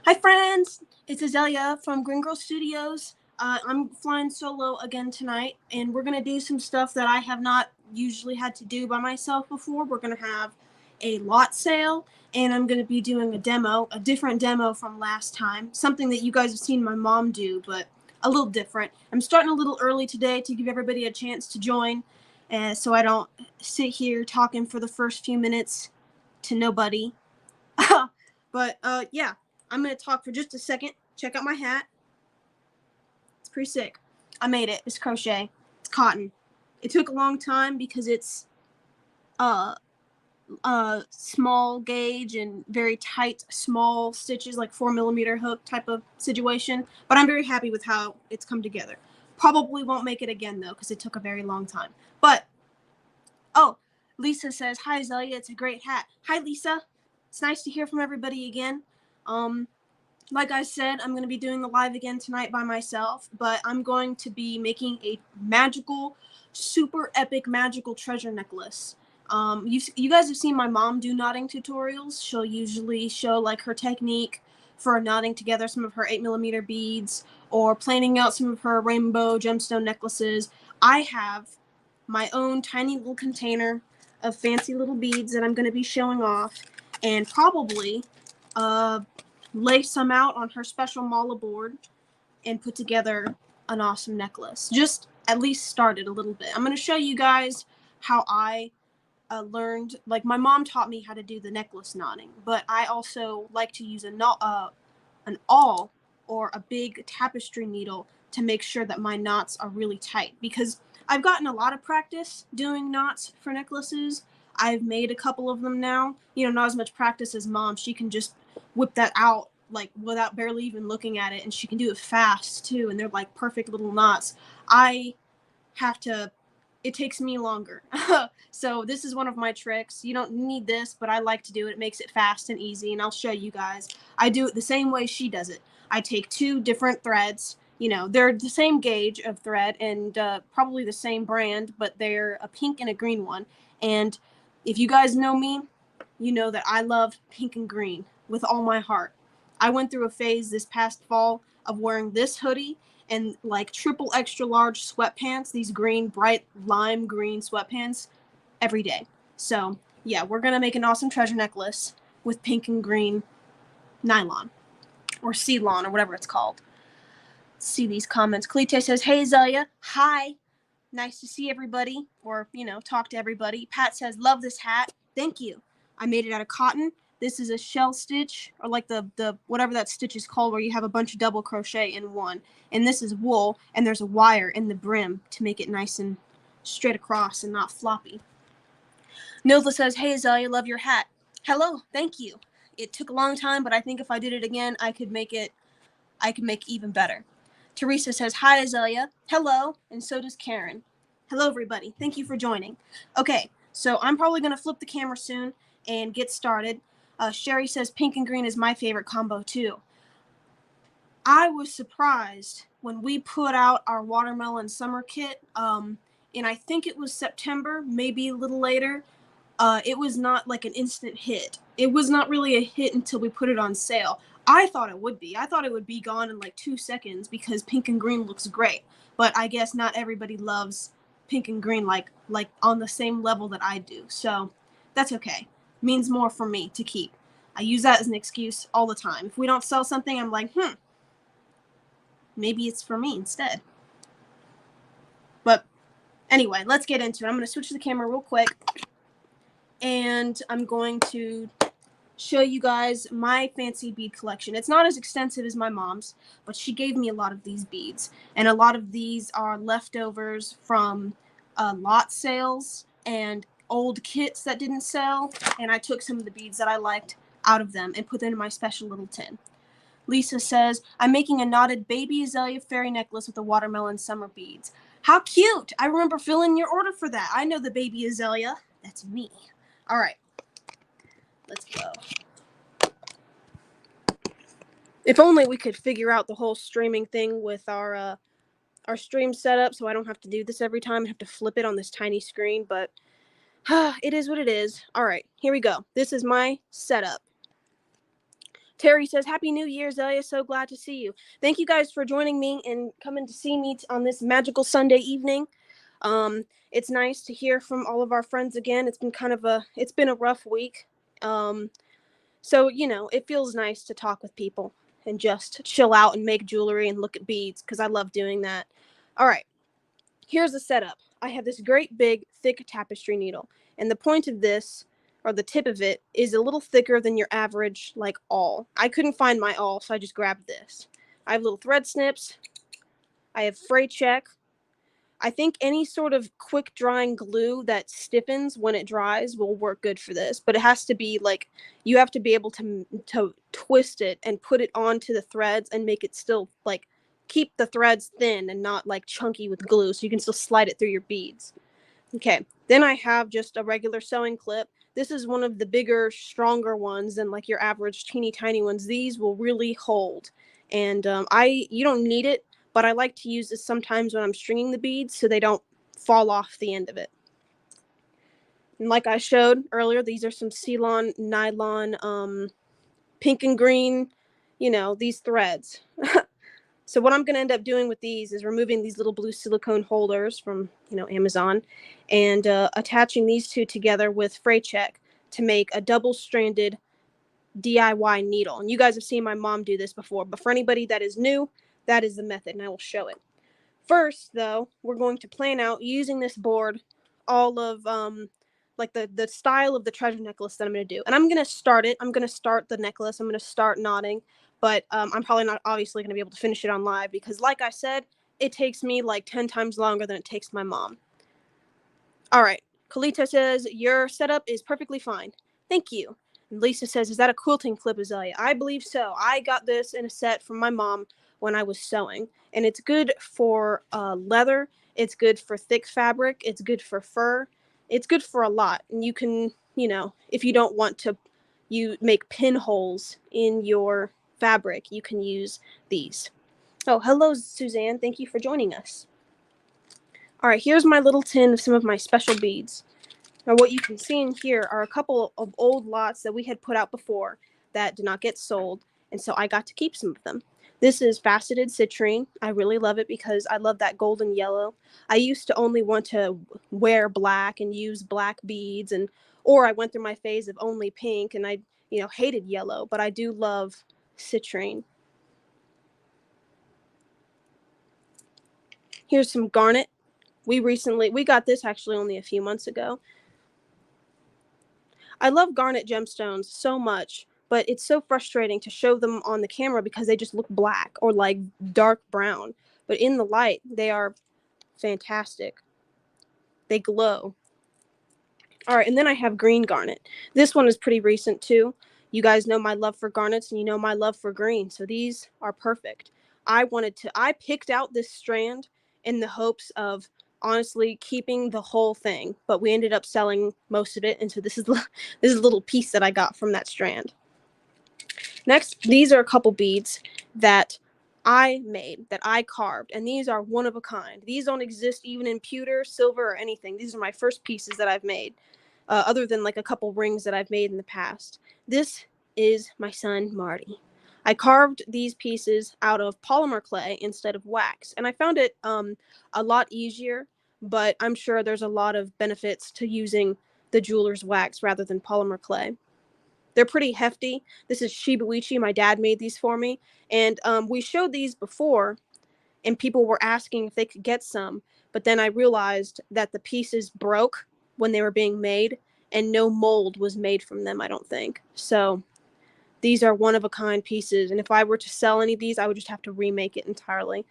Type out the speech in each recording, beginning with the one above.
Hi friends, it's Azalea from Green Girl Studios. I'm flying solo again tonight, and we're gonna do some stuff that I have not usually had to do by myself before. We're gonna have a lot sale, and I'm gonna be doing a different demo from last time, something that you guys have seen my mom do, but a little different. I'm starting a little early today to give everybody a chance to join, so I don't sit here talking for the first few minutes to nobody. But yeah, I'm gonna talk for just a second. Check out my hat. It's pretty sick. I made it. It's crochet. It's cotton. It took a long time because it's uh small gauge and very tight small stitches, like 4mm hook type of situation. But I'm very happy with how it's come together. Probably won't make it again though because it took a very long time. But oh, Lisa says, "Hi Zelia, it's a great hat." Hi Lisa. It's nice to hear from everybody again. Like I said, I'm going to be doing the live again tonight by myself, but I'm going to be making a magical, super epic magical treasure necklace. You guys have seen my mom do knotting tutorials. She'll usually show like her technique for knotting together some of her 8mm beads or planning out some of her rainbow gemstone necklaces. I have my own tiny little container of fancy little beads that I'm going to be showing off, and probably lay some out on her special mala board and put together an awesome necklace. Just at least start it a little bit. I'm going to show you guys how I learned. Like, my mom taught me how to do the necklace knotting, but I also like to use an awl or a big tapestry needle to make sure that my knots are really tight, because I've gotten a lot of practice doing knots for necklaces. I've made a couple of them now. Not as much practice as mom. She can just whip that out like without barely even looking at it, and she can do it fast too, and they're like perfect little knots. I have to It takes me longer. So this is one of my tricks. You don't need this, but I like to do it. It makes it fast and easy, and I'll show you guys. I do it the same way she does it. I take two different threads. They're the same gauge of thread and probably the same brand, but they're a pink and a green one. And if you guys know me, you know that I love pink and green with all my heart. I went through a phase this past fall of wearing this hoodie and like triple extra large sweatpants, these green, bright lime green sweatpants, every day. So yeah, we're gonna make an awesome treasure necklace with pink and green nylon or ceylon or whatever it's called. Let's see these comments. Clete says, "Hey Zelia, hi. Nice to see everybody," or talk to everybody. Pat says, "Love this hat. Thank you. I made it out of cotton. This is a shell stitch, or like the whatever that stitch is called, where you have a bunch of double crochet in one. And this is wool, and there's a wire in the brim to make it nice and straight across and not floppy." Nilda says, "Hey Azalea, love your hat." Hello, thank you. It took a long time, but I think if I did it again, I could make it even better. Teresa says, "Hi Azalea." Hello, and so does Karen. Hello everybody. Thank you for joining. Okay, so I'm probably going to flip the camera soon and get started. Sherry says, "Pink and green is my favorite combo too." I was surprised when we put out our watermelon summer kit, and I think it was September, maybe a little later. It was not like an instant hit. It was not really a hit until we put it on sale. I thought it would be. I thought it would be gone in like 2 seconds because pink and green looks great. But I guess not everybody loves pink and green like on the same level that I do. So that's okay. It means more for me to keep. I use that as an excuse all the time. If we don't sell something, I'm like, maybe it's for me instead. But anyway, let's get into it. I'm going to switch to the camera real quick, and I'm going to show you guys my fancy bead collection. It's not as extensive as my mom's, but she gave me a lot of these beads, and a lot of these are leftovers from lot sales and old kits that didn't sell, and I took some of the beads that I liked out of them and put them in my special little tin. Lisa says, "I'm making a knotted baby azalea fairy necklace with the watermelon summer beads." How cute! I remember filling your order for that. I know the baby azalea. That's me. All right, let's go. If only we could figure out the whole streaming thing with our stream setup, so I don't have to do this every time. I have to flip it on this tiny screen, but it is what it is. All right, here we go. This is my setup. Terry says, Happy New Year, Azalea. So glad to see you. Thank you guys for joining me and coming to see me on this magical Sunday evening. It's nice to hear from all of our friends again. It's been a rough week. So, it feels nice to talk with people and just chill out and make jewelry and look at beads because I love doing that. All right, here's the setup. I have this great big thick tapestry needle, and the point of this, or the tip of it, is a little thicker than your average like awl. I couldn't find my awl, so I just grabbed this. I have little thread snips. I have fray check. I think any sort of quick drying glue that stiffens when it dries will work good for this, but it has to be like, you have to be able to twist it and put it onto the threads and make it still like keep the threads thin and not like chunky with glue, so you can still slide it through your beads. Okay, then I have just a regular sewing clip. This is one of the bigger, stronger ones than like your average teeny tiny ones. These will really hold, and you don't need it, but I like to use this sometimes when I'm stringing the beads so they don't fall off the end of it. And like I showed earlier, these are some Ceylon nylon, pink and green, these threads. So what I'm going to end up doing with these is removing these little blue silicone holders from, Amazon, and attaching these two together with fray check to make a double-stranded DIY needle. And you guys have seen my mom do this before, but for anybody that is new, that is the method, and I will show it. First, though, we're going to plan out using this board all of like the style of the treasure necklace that I'm going to do. And I'm going to start it. I'm going to start the necklace. I'm going to start knotting, but I'm probably not obviously going to be able to finish it on live because, like I said, it takes me like 10 times longer than it takes my mom. All right. Kalita says, your setup is perfectly fine. Thank you. And Lisa says, is that a quilting clip, Azalea? I believe so. I got this in a set from my mom when I was sewing, and it's good for leather. It's good for thick fabric. It's good for fur. It's good for a lot. And you can, if you don't want to make pinholes in your fabric, you can use these. Oh, hello, Suzanne. Thank you for joining us. All right, here's my little tin of some of my special beads. Now, what you can see in here are a couple of old lots that we had put out before that did not get sold, and so I got to keep some of them. This is faceted citrine. I really love it because I love that golden yellow. I used to only want to wear black and use black beads, or I went through my phase of only pink, and I, hated yellow, but I do love citrine. Here's some garnet. We got this actually only a few months ago. I love garnet gemstones so much, but it's so frustrating to show them on the camera because they just look black or like dark brown. But in the light, they are fantastic. They glow. All right, and then I have green garnet. This one is pretty recent too. You guys know my love for garnets and you know my love for green, so these are perfect. I picked out this strand in the hopes of honestly keeping the whole thing, but we ended up selling most of it, and so this is a little piece that I got from that strand. Next, these are a couple beads that I made, that I carved, and these are one of a kind. These don't exist even in pewter, silver, or anything. These are my first pieces that I've made, other than like a couple rings that I've made in the past. This is my son, Marty. I carved these pieces out of polymer clay instead of wax, and I found it a lot easier, but I'm sure there's a lot of benefits to using the jeweler's wax rather than polymer clay. They're pretty hefty. This is Shibuichi. My dad made these for me, and we showed these before, and people were asking if they could get some, but then I realized that the pieces broke when they were being made, and no mold was made from them, I don't think. So these are one-of-a-kind pieces, and if I were to sell any of these, I would just have to remake it entirely.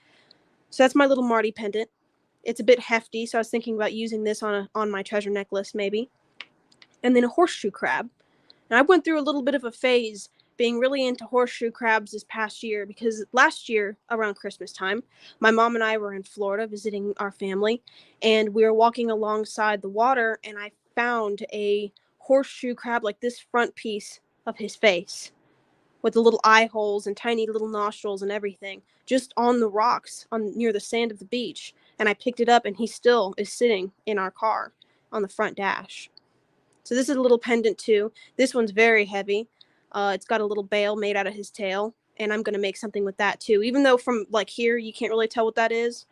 So that's my little Marty pendant. It's a bit hefty, so I was thinking about using this on my treasure necklace, maybe. And then a horseshoe crab. And I went through a little bit of a phase being really into horseshoe crabs this past year because last year, around Christmas time, my mom and I were in Florida visiting our family, and we were walking alongside the water, and I found a horseshoe crab, like this front piece of his face, with the little eye holes and tiny little nostrils and everything, just on the rocks near the sand of the beach. And I picked it up, and he still is sitting in our car. on the front dash. So this is a little pendant too. This one's very heavy. It's got a little bale made out of his tail, and I'm going to make something with that too. Even though from like here you can't really tell what that is,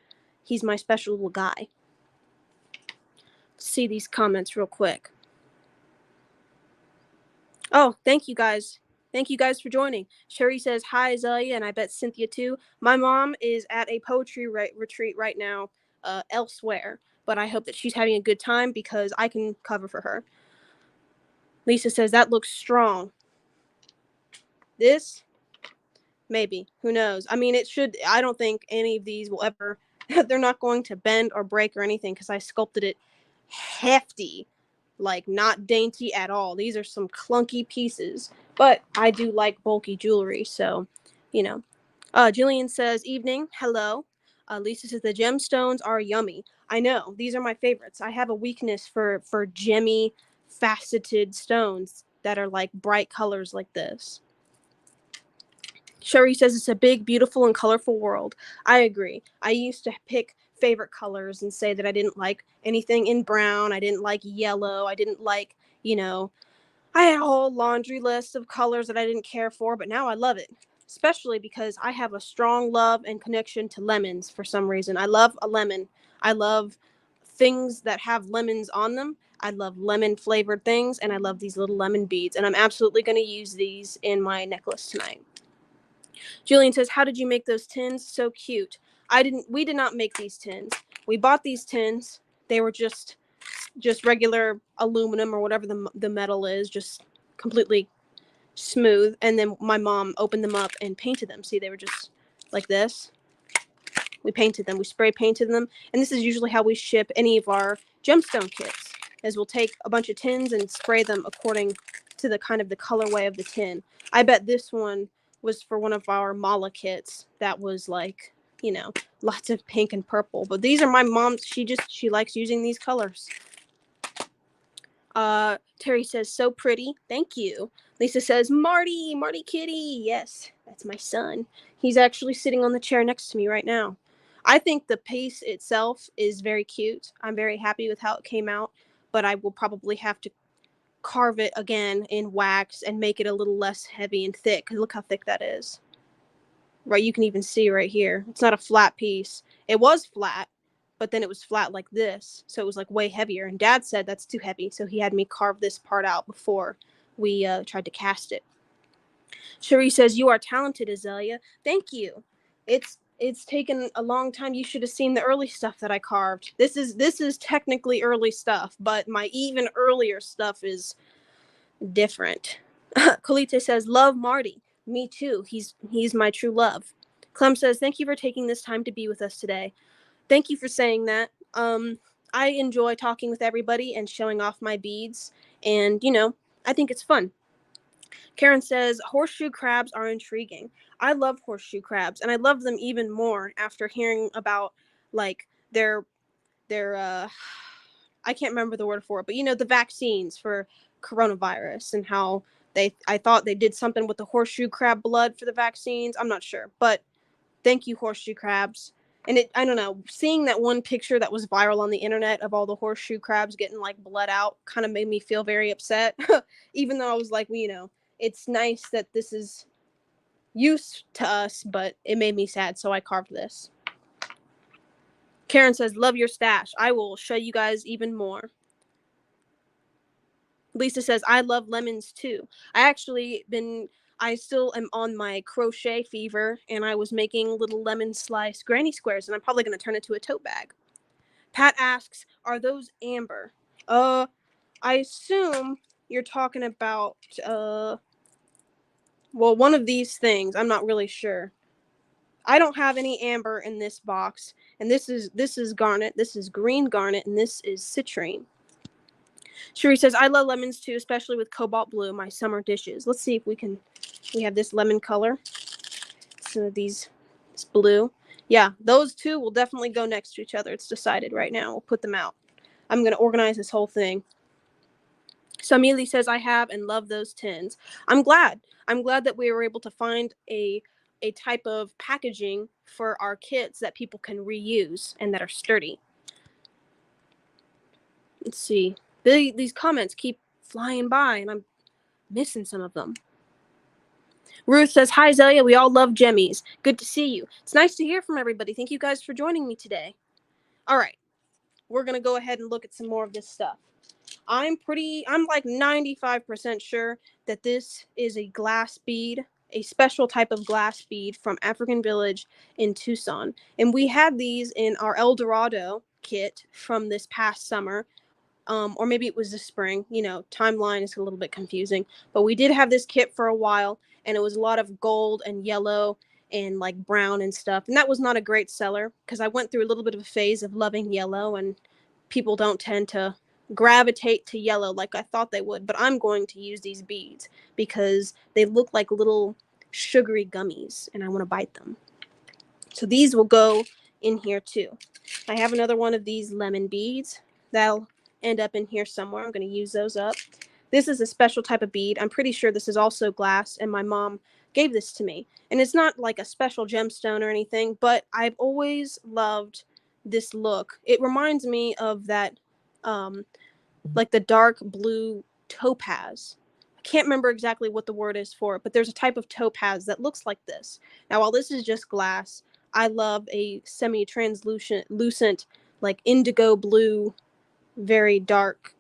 he's my special little guy. Let's see these comments real quick. Oh, thank you guys. Thank you guys for joining. Sherry says, hi, Azalea, and I bet Cynthia too. My mom is at a poetry retreat right now elsewhere, but I hope that she's having a good time because I can cover for her. Lisa says, that looks strong. This? Maybe. Who knows? I mean, it should. I don't think any of these will ever. They're not going to bend or break or anything because I sculpted it hefty, like not dainty at all. These are some clunky pieces, but I do like bulky jewelry, so you know. Jillian says, evening, hello. Lisa says, the gemstones are yummy. I know, these are my favorites. I have a weakness for gemmy, faceted stones that are like bright colors like this. Sherry says, it's a big, beautiful, and colorful world. I agree. I used to pick favorite colors and say that I didn't like anything in brown. I didn't like yellow. I didn't like, I had a whole laundry list of colors that I didn't care for, but now I love it, especially because I have a strong love and connection to lemons for some reason. I love a lemon. I love things that have lemons on them. I love lemon flavored things, and I love these little lemon beads, and I'm absolutely going to use these in my necklace tonight. Julian says, how did you make those tins? So cute. We did not make these tins. We bought these tins. They were just regular aluminum or whatever the metal is, just completely smooth. And then my mom opened them up and painted them. See, they were just like this. We painted them. We spray painted them. And this is usually how we ship any of our gemstone kits, is we'll take a bunch of tins and spray them according to the kind of the colorway of the tin. I bet this one was for one of our mala kits that was like, lots of pink and purple. But these are my mom's. She likes using these colors. Terry says, so pretty. Thank you. Lisa says, Marty Kitty. Yes, that's my son. He's actually sitting on the chair next to me right now. I think the piece itself is very cute. I'm very happy with how it came out, but I will probably have to carve it again in wax and make it a little less heavy and thick. Because look how thick that is. Right, you can even see right here. It's not a flat piece. It was flat, but then it was flat like this, so it was like way heavier. And Dad said that's too heavy, so he had me carve this part out before we tried to cast it. Cherie says, you are talented, Azalea. Thank you. It's taken a long time. You should have seen the early stuff that I carved. This is technically early stuff, but my even earlier stuff is different. Colite says, love Marty. Me too. He's my true love. Clem says, thank you for taking this time to be with us today. Thank you for saying that. I enjoy talking with everybody and showing off my beads, and I think it's fun. Karen says, horseshoe crabs are intriguing. I love horseshoe crabs, and I love them even more after hearing about like their I can't remember the word for it, but the vaccines for coronavirus and how I thought they did something with the horseshoe crab blood for the vaccines. I'm not sure, but thank you, horseshoe crabs. And I don't know, seeing that one picture that was viral on the internet of all the horseshoe crabs getting like bled out kind of made me feel very upset. Even though I was like, well, it's nice that this is use to us, but it made me sad, so I carved this. Karen says, love your stash. I will show you guys even more. Lisa says, I love lemons too. I still am on my crochet fever, and I was making little lemon slice granny squares, and I'm probably going to turn it to a tote bag. Pat asks, are those amber? I assume you're talking about, one of these things. I'm not really sure. I don't have any amber in this box, and this is garnet, this is green garnet, and this is citrine. Cherie says, I love lemons too, especially with cobalt blue, my summer dishes. Let's see if we have this lemon color. So this blue. Yeah, those two will definitely go next to each other. It's decided right now. We'll put them out. I'm going to organize this whole thing. Samili says, I have and love those tins. I'm glad that we were able to find a type of packaging for our kits that people can reuse and that are sturdy. Let's see. These comments keep flying by, and I'm missing some of them. Ruth says, "Hi, Azalea. We all love Jemmies. Good to see you. It's nice to hear from everybody. Thank you guys for joining me today." All right, we're going to go ahead and look at some more of this stuff. I'm like 95% sure that this is a glass bead, a special type of glass bead from African Village in Tucson. And we had these in our El Dorado kit from this past summer. Or maybe it was the spring. You know, timeline is a little bit confusing. But we did have this kit for a while, and it was a lot of gold and yellow and like brown and stuff. And that was not a great seller because I went through a little bit of a phase of loving yellow, and people don't tend to gravitate to yellow like I thought they would. But I'm going to use these beads because they look like little sugary gummies, and I want to bite them. So these will go in here too. I have another one of these lemon beads that'll end up in here somewhere. I'm going to use those up. This is a special type of bead. I'm pretty sure this is also glass, and my mom gave this to me. And it's not like a special gemstone or anything, but I've always loved this look. It reminds me of that, like the dark blue topaz. I can't remember exactly what the word is for it, but there's a type of topaz that looks like this. Now, while this is just glass, I love a semi-translucent, like indigo blue, very dark.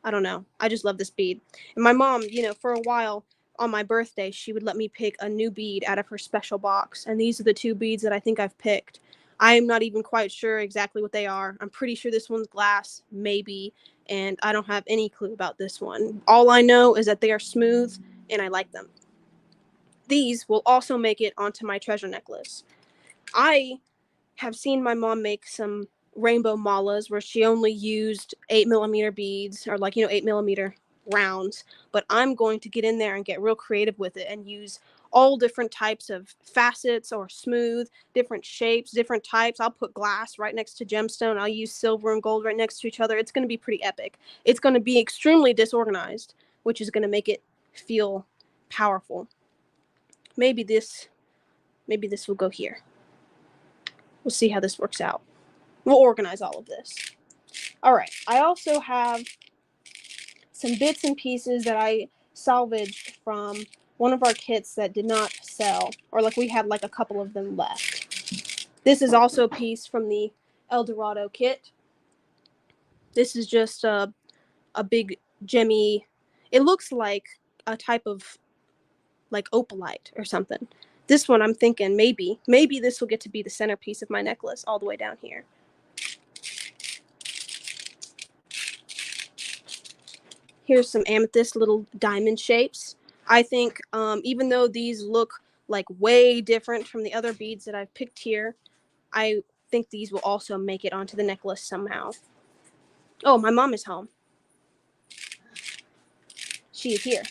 I don't know. I just love this bead. And my mom, you know, for a while on my birthday, she would let me pick a new bead out of her special box. And these are the two beads that I think I've picked. I'm not even quite sure exactly what they are. I'm pretty sure this one's glass, maybe. And I don't have any clue about this one. All I know is that they are smooth and I like them. These will also make it onto my treasure necklace. I have seen my mom make some rainbow malas where she only used 8mm beads, or like, you know, 8mm rounds. But I'm going to get in there and get real creative with it and use all different types of facets or smooth, different shapes, different types. I'll put glass right next to gemstone. I'll use silver and gold right next to each other. It's going to be pretty epic. It's going to be extremely disorganized, which is going to make it feel powerful. Maybe this will go here. We'll see how this works out. We'll organize all of this. All right. I also have some bits and pieces that I salvaged from one of our kits that did not sell, or like we had like a couple of them left. This is also a piece from the El Dorado kit. This is just a big gemmy. It looks like a type of like opalite or something. This one I'm thinking maybe this will get to be the centerpiece of my necklace all the way down here. Here's some amethyst little diamond shapes. I think even though these look like way different from the other beads that I've picked here, I think these will also make it onto the necklace somehow. Oh, my mom is home. She is here.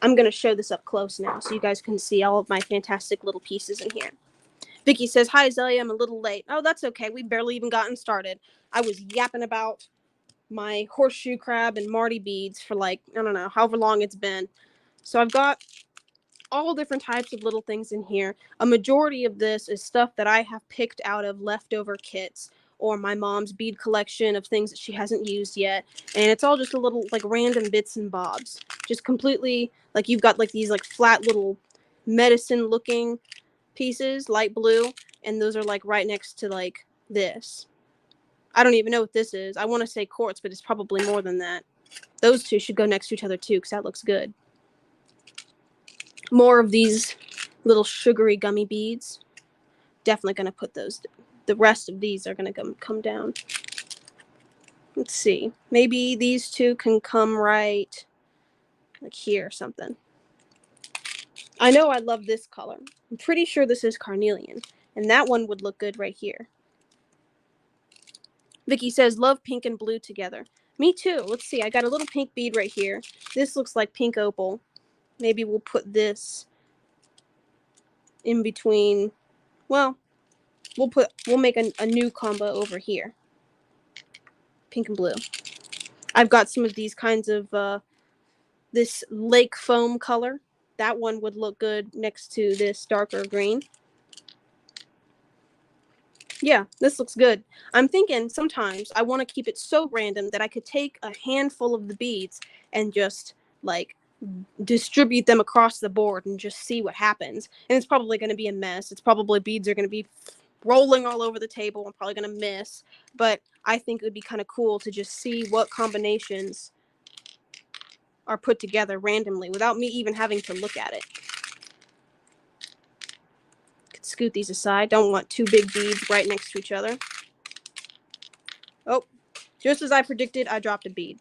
I'm going to show this up close now so you guys can see all of my fantastic little pieces in here. Vicky says, "Hi, Azalea, I'm a little late." Oh, that's okay. We barely even gotten started. I was yapping about my horseshoe crab and Marty beads for like, I don't know, however long it's been. So I've got all different types of little things in here. A majority of this is stuff that I have picked out of leftover kits or my mom's bead collection of things that she hasn't used yet. And it's all just a little like random bits and bobs. Just completely like you've got like these like flat little medicine looking pieces, light blue, and those are like right next to like this. I don't even know what this is. I want to say quartz, but it's probably more than that. Those two should go next to each other too because that looks good. More of these little sugary gummy beads. Definitely going to put those. The rest of these are going to come down. Let's see. Maybe these two can come right like here or something. I know I love this color. I'm pretty sure this is carnelian. And that one would look good right here. Vicky says, "Love pink and blue together." Me too. Let's see. I got a little pink bead right here. This looks like pink opal. Maybe we'll put this in between. Well, we'll make a new combo over here. Pink and blue. I've got some of these kinds of this lake foam color. That one would look good next to this darker green. Yeah, this looks good. I'm thinking sometimes I want to keep it so random that I could take a handful of the beads and just like distribute them across the board and just see what happens. And it's probably going to be a mess. It's probably beads are going to be rolling all over the table. I'm probably going to miss. But I think it would be kind of cool to just see what combinations are put together randomly without me even having to look at it. Could scoot these aside. Don't want two big beads right next to each other. Oh, just as I predicted, I dropped a bead.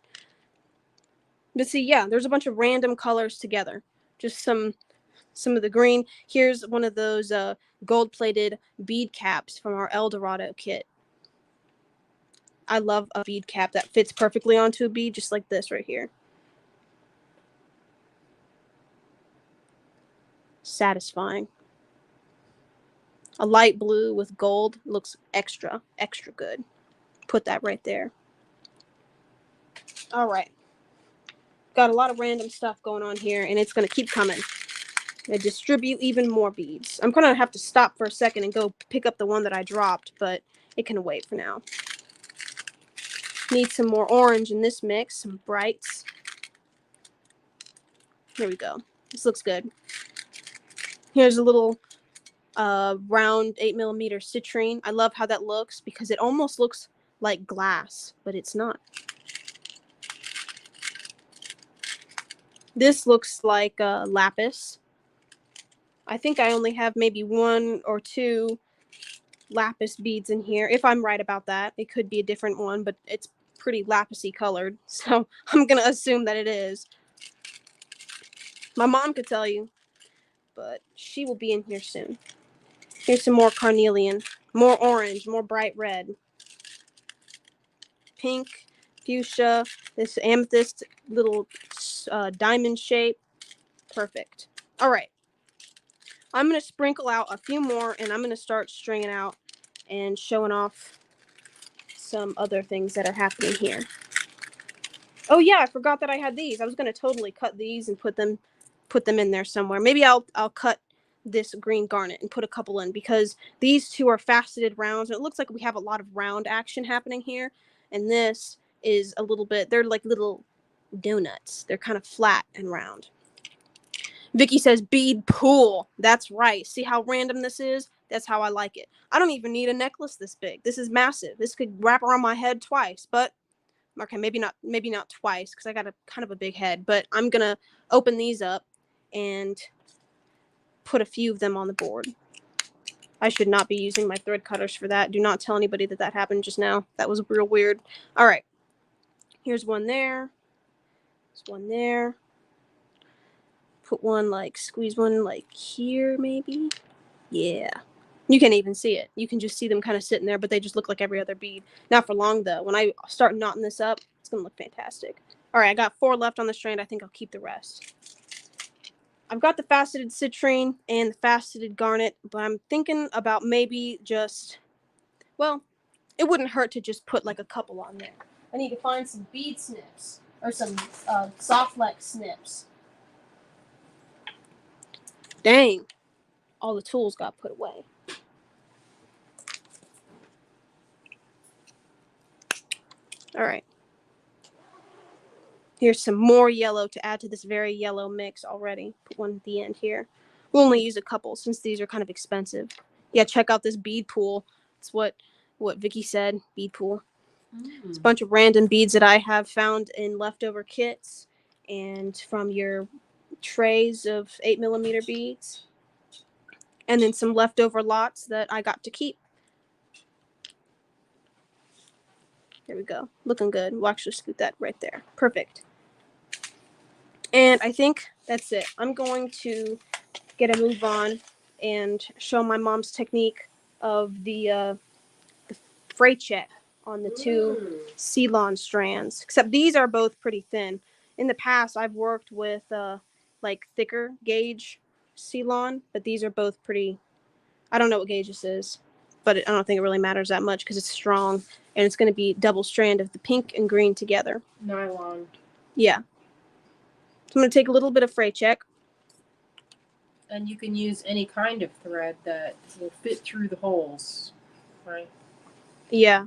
But see, yeah, there's a bunch of random colors together. Just some of the green. Here's one of those gold-plated bead caps from our El Dorado kit. I love a bead cap that fits perfectly onto a bead, just like this right here. Satisfying. A light blue with gold looks extra good. Put that right there. All right. Got a lot of random stuff going on here, and it's going to keep coming. I distribute even more beads. I'm going to have to stop for a second and go pick up the one that I dropped, but it can wait for now. Need some more orange in this mix, some brights. There we go. This looks good. Here's a little round 8mm citrine. I love how that looks because it almost looks like glass, but it's not. This looks like lapis. I think I only have maybe 1 or 2 lapis beads in here. If I'm right about that, it could be a different one, but it's pretty lapisy colored, so I'm gonna assume that it is. My mom could tell you, but she will be in here soon. Here's some more carnelian, more orange, more bright red, pink, fuchsia, this amethyst little diamond shape. Perfect. All right. I'm going to sprinkle out a few more, and I'm going to start stringing out and showing off some other things that are happening here. Oh yeah, I forgot that I had these. I was going to totally cut these and put them in there somewhere. Maybe I'll cut this green garnet and put a couple in because these two are faceted rounds, and it looks like we have a lot of round action happening here. And this is a little bit, they're like little donuts. They're kind of flat and round. Vicky says bead pool. That's right. See how random this is? That's how I like it. I don't even need a necklace this big. This is massive. This could wrap around my head twice, but okay, maybe not twice because I got a kind of a big head, but I'm going to open these up and put a few of them on the board. I should not be using my thread cutters for that. Do not tell anybody that that happened just now. That was real weird. All right. Here's one there. There's one there. Put one like, squeeze one like here maybe. Yeah. You can't even see it. You can just see them kind of sitting there, but they just look like every other bead. Not for long though. When I start knotting this up, it's going to look fantastic. All right, I got 4 left on the strand. I think I'll keep the rest. I've got the faceted citrine and the faceted garnet, but I'm thinking about maybe just, well, it wouldn't hurt to just put like a couple on there. I need to find some bead snips or some soft flex snips. Dang, all the tools got put away. All right. Here's some more yellow to add to this very yellow mix already. Put one at the end here. We'll only use a couple since these are kind of expensive. Yeah, check out this bead pool. It's what Vicky said, bead pool. It's a bunch of random beads that I have found in leftover kits and from your trays of 8mm beads. And then some leftover lots that I got to keep. There we go. Looking good. We'll actually scoot that right there. Perfect. And I think that's it. I'm going to get a move on and show my mom's technique of the fray check on the 2 Ceylon strands. Except these are both pretty thin. In the past, I've worked with like thicker gauge Ceylon, but these are both pretty. I don't know what gauge this is, but I don't think it really matters that much because it's strong and it's going to be double strand of the pink and green together. Nylon. Yeah. So I'm going to take a little bit of fray check. And you can use any kind of thread that will fit through the holes. right? Yeah.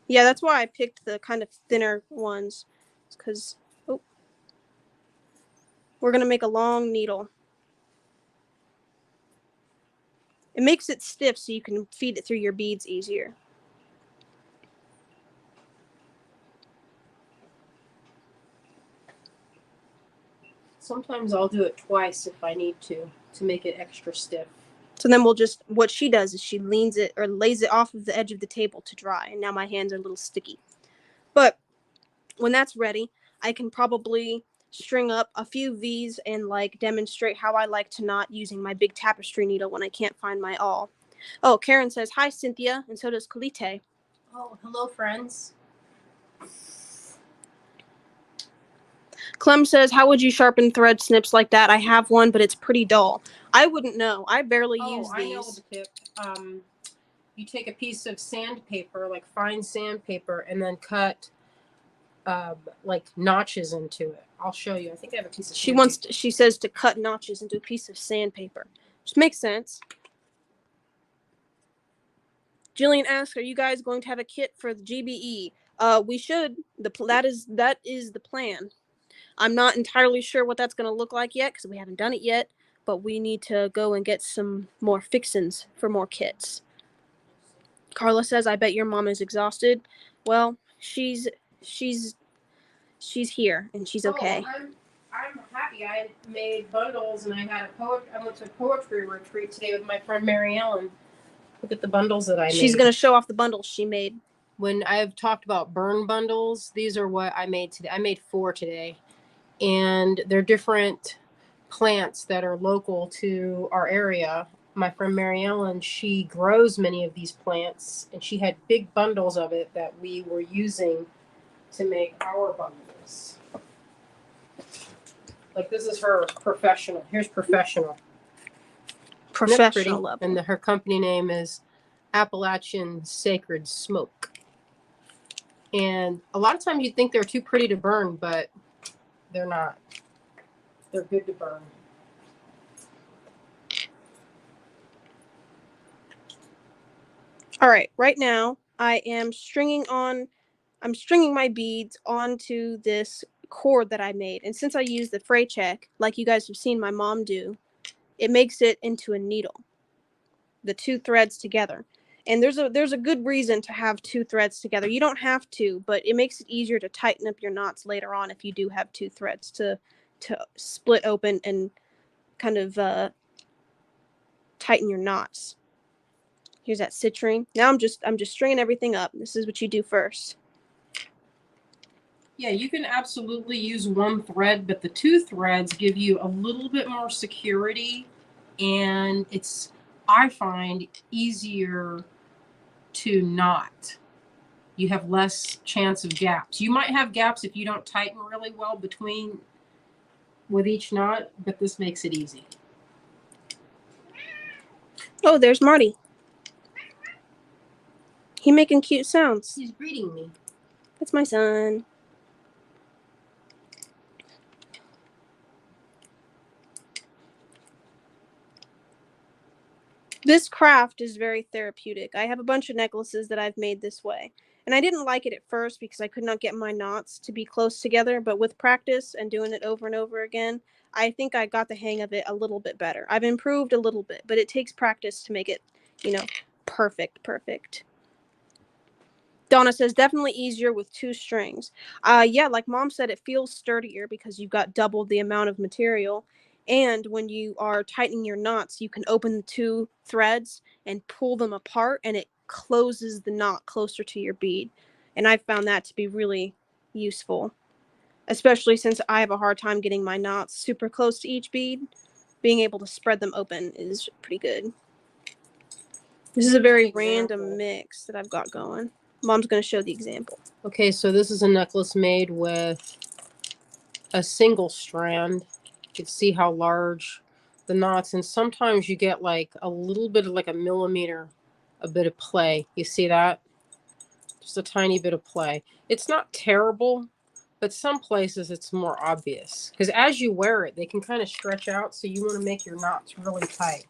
Yeah, that's why I picked the kind of thinner ones. Because we're going to make a long needle. It makes it stiff so you can feed it through your beads easier. Sometimes I'll do it twice if I need to make it extra stiff. So then we'll just, what she does is she leans it or lays it off of the edge of the table to dry. And now my hands are a little sticky. But when that's ready, I can probably string up a few V's and like demonstrate how I like to knot using my big tapestry needle when I can't find my awl. Oh, Karen says, hi, Cynthia, and so does Kalite. Oh, hello, friends. Clem says, how would you sharpen thread snips like that? I have one, but it's pretty dull. I wouldn't know. I barely use these. I know the tip. You take a piece of sandpaper, like fine sandpaper, and then cut like notches into it. I'll show you. I think I have a piece of sandpaper. She says to cut notches into a piece of sandpaper. Which makes sense. Jillian asks, are you guys going to have a kit for the GBE? We should. That is the plan. I'm not entirely sure what that's going to look like yet because we haven't done it yet, but we need to go and get some more fixins for more kits. Carla says, I bet your mom is exhausted. Well, she's here and she's okay. I'm happy. I made bundles and I went to a poetry retreat today with my friend Mary Ellen. Look at the bundles that I made. She's going to show off the bundles she made. When I've talked about burn bundles, these are what I made today. I made 4 today. And they're different plants that are local to our area. My friend Mary Ellen, she grows many of these plants, and she had big bundles of it that we were using to make our bundles. Like this is her professional. Here's professional. Professional level. And her company name is Appalachian Sacred Smoke. And a lot of times you'd think they're too pretty to burn, but they're not. They're good to burn. All right, right now I am stringing my beads onto this cord that I made. And since I use the fray check, like you guys have seen my mom do, it makes it into a needle. The 2 threads together. And there's a good reason to have 2 threads together. You don't have to, but it makes it easier to tighten up your knots later on if you do have 2 threads to split open and kind of tighten your knots. Here's that citrine. Now I'm just stringing everything up. This is what you do first. Yeah, you can absolutely use 1 thread, but the 2 threads give you a little bit more security, and it's, I find, easier to knot. You have less chance of gaps. You might have gaps if you don't tighten really well with each knot, but this makes it easy. Oh, there's Marty. He's making cute sounds. He's greeting me. That's my son. This craft is very therapeutic. I have a bunch of necklaces that I've made this way. And I didn't like it at first because I could not get my knots to be close together. But with practice and doing it over and over again, I think I got the hang of it a little bit better. I've improved a little bit, but it takes practice to make it, perfect. Donna says, definitely easier with 2 strings. Yeah, like Mom said, it feels sturdier because you've got double the amount of material. And when you are tightening your knots, you can open the 2 threads and pull them apart, and it closes the knot closer to your bead. And I found that to be really useful, especially since I have a hard time getting my knots super close to each bead. Being able to spread them open is pretty good. This is a very random mix that I've got going. Mom's going to show the example. Okay, so this is a necklace made with a single strand. You can see how large the knots, and sometimes you get like a little bit of like a millimeter, a bit of play. You see that? Just a tiny bit of play. It's not terrible, but some places it's more obvious because as you wear it, they can kind of stretch out, so you want to make your knots really tight.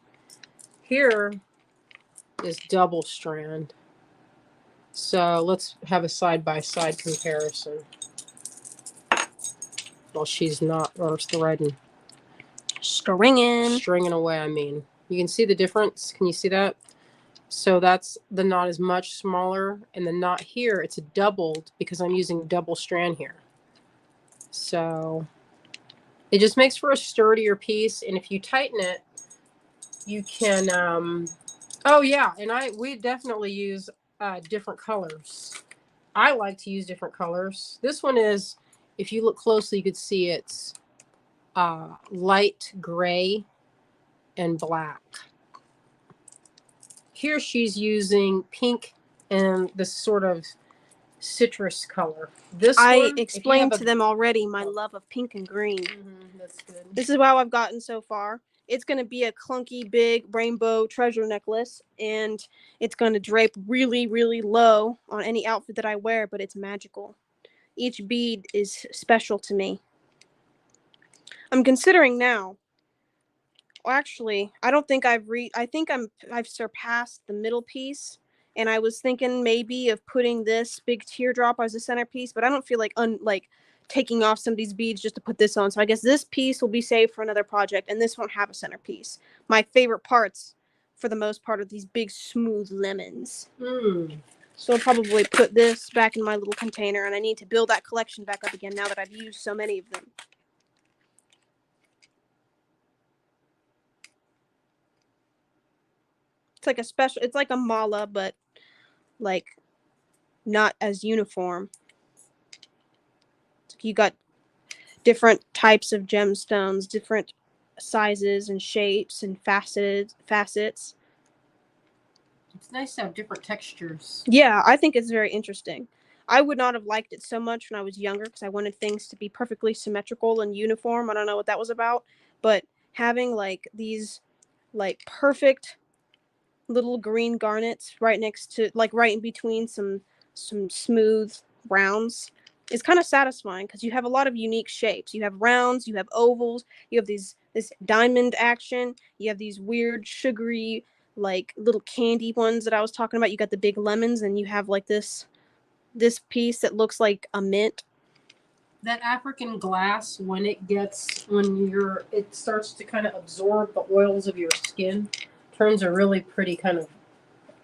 Here is double strand. So let's have a side-by-side comparison. Well, she's not, or threading. Stringing away, I mean. You can see the difference. Can you see that? So that's, the knot is much smaller, and the knot here, it's doubled because I'm using double strand here. So it just makes for a sturdier piece, and if you tighten it, you can, oh yeah, and we definitely use different colors. I like to use different colors. This one is, if you look closely, you could see it's light gray and black. Here she's using pink and this sort of citrus color. I explained to them already my love of pink and green. That's good. This is how I've gotten so far. It's going to be a clunky, big rainbow treasure necklace, and it's going to drape really, really low on any outfit that I wear, but it's magical. Each bead is special to me. I'm considering now. Well, actually, I don't think I've surpassed the middle piece, and I was thinking maybe of putting this big teardrop as a centerpiece, but I don't feel like taking off some of these beads just to put this on. So I guess this piece will be saved for another project, and this won't have a centerpiece. My favorite parts, for the most part, are these big smooth lemons. So I'll probably put this back in my little container, and I need to build that collection back up again now that I've used so many of them. It's like it's like a mala, but like not as uniform. It's like you got different types of gemstones, different sizes and shapes and facets. It's nice to have different textures. Yeah, I think it's very interesting. I would not have liked it so much when I was younger because I wanted things to be perfectly symmetrical and uniform. I don't know what that was about, but having like these like perfect little green garnets right next to, like, right in between some smooth rounds is kind of satisfying because you have a lot of unique shapes. You have rounds, you have ovals, you have this diamond action, you have these weird sugary like little candy ones that I was talking about. You got the big lemons, and you have like this piece that looks like a mint. That African glass, when it starts to kind of absorb the oils of your skin, turns a really pretty kind of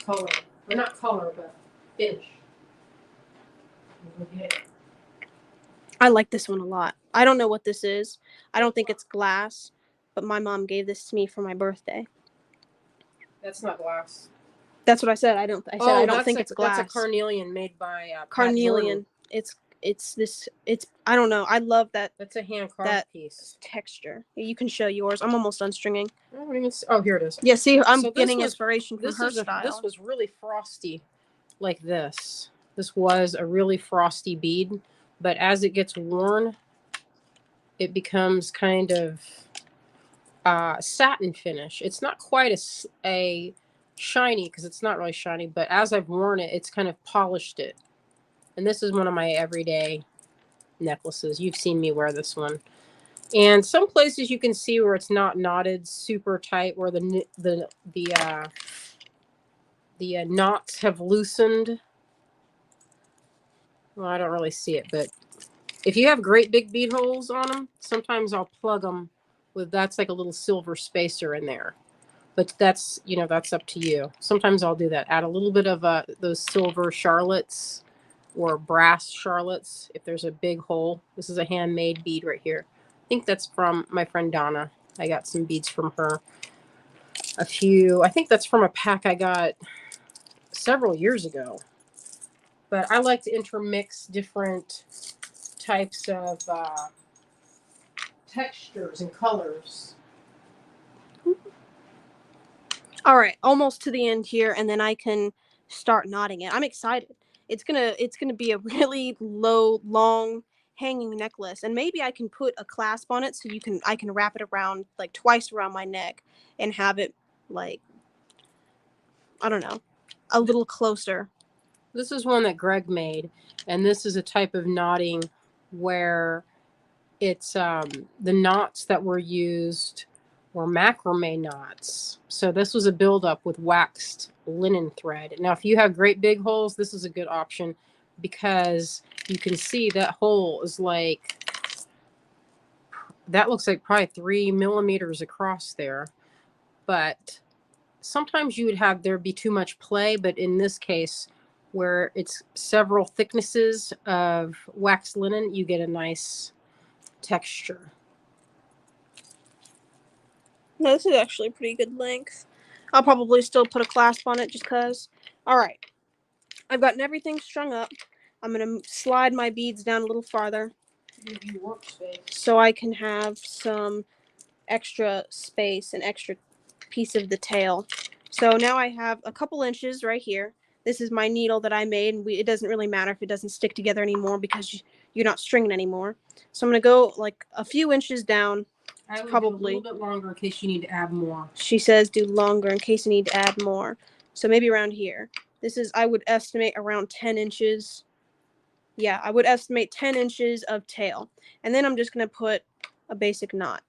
color. Or not color, but finish. I like this one a lot. I don't know what this is. I don't think it's glass, but my mom gave this to me for my birthday. That's not glass. That's what I said. I don't think it's glass. That's a carnelian made by carnelian. It's I don't know. I love that. That's a hand carved piece. Texture. You can show yours. I'm almost done stringing. Oh, here it is. Yeah, see, I'm getting inspiration from her style. This was really frosty, like this. This was a really frosty bead, but as it gets worn, it becomes kind of satin finish. It's not quite a shiny, because it's not really shiny, but as I've worn it, it's kind of polished it. And this is one of my everyday necklaces. You've seen me wear this one. And some places you can see where it's not knotted super tight, where the knots have loosened. Well, I don't really see it, but if you have great big bead holes on them, sometimes I'll plug them with, that's like a little silver spacer in there. But that's, that's up to you. Sometimes I'll do that. Add a little bit of those silver charlottes or brass charlottes if there's a big hole. This is a handmade bead right here. I think that's from my friend Donna. I got some beads from her. I think that's from a pack I got several years ago. But I like to intermix different types of textures and colors. All right, almost to the end here, and then I can start knotting it. I'm excited. It's gonna be a really long hanging necklace, and maybe I can put a clasp on it so I can wrap it around like twice around my neck and have it, like, I don't know, a little closer. This is one that Greg made, and this is a type of knotting where it's the knots that were used or macrame knots. So this was a buildup with waxed linen thread. Now, if you have great big holes, this is a good option because you can see that hole is like, that looks like probably 3 millimeters across there. But sometimes you would have there be too much play, but in this case, where it's several thicknesses of waxed linen, you get a nice texture. No, this is actually a pretty good length. I'll probably still put a clasp on it just because. All right. I've gotten everything strung up. I'm going to slide my beads down a little farther so I can have some extra space, an extra piece of the tail. So now I have a couple inches right here. This is my needle that I made, and it doesn't really matter if it doesn't stick together anymore because you're not stringing anymore. So I'm going to go like a few inches down. I would Probably do a little bit longer in case you need to add more. She says do longer in case you need to add more. So maybe around here. This is, I would estimate around 10 inches. Yeah, I would estimate 10 inches of tail. And then I'm just going to put a basic knot.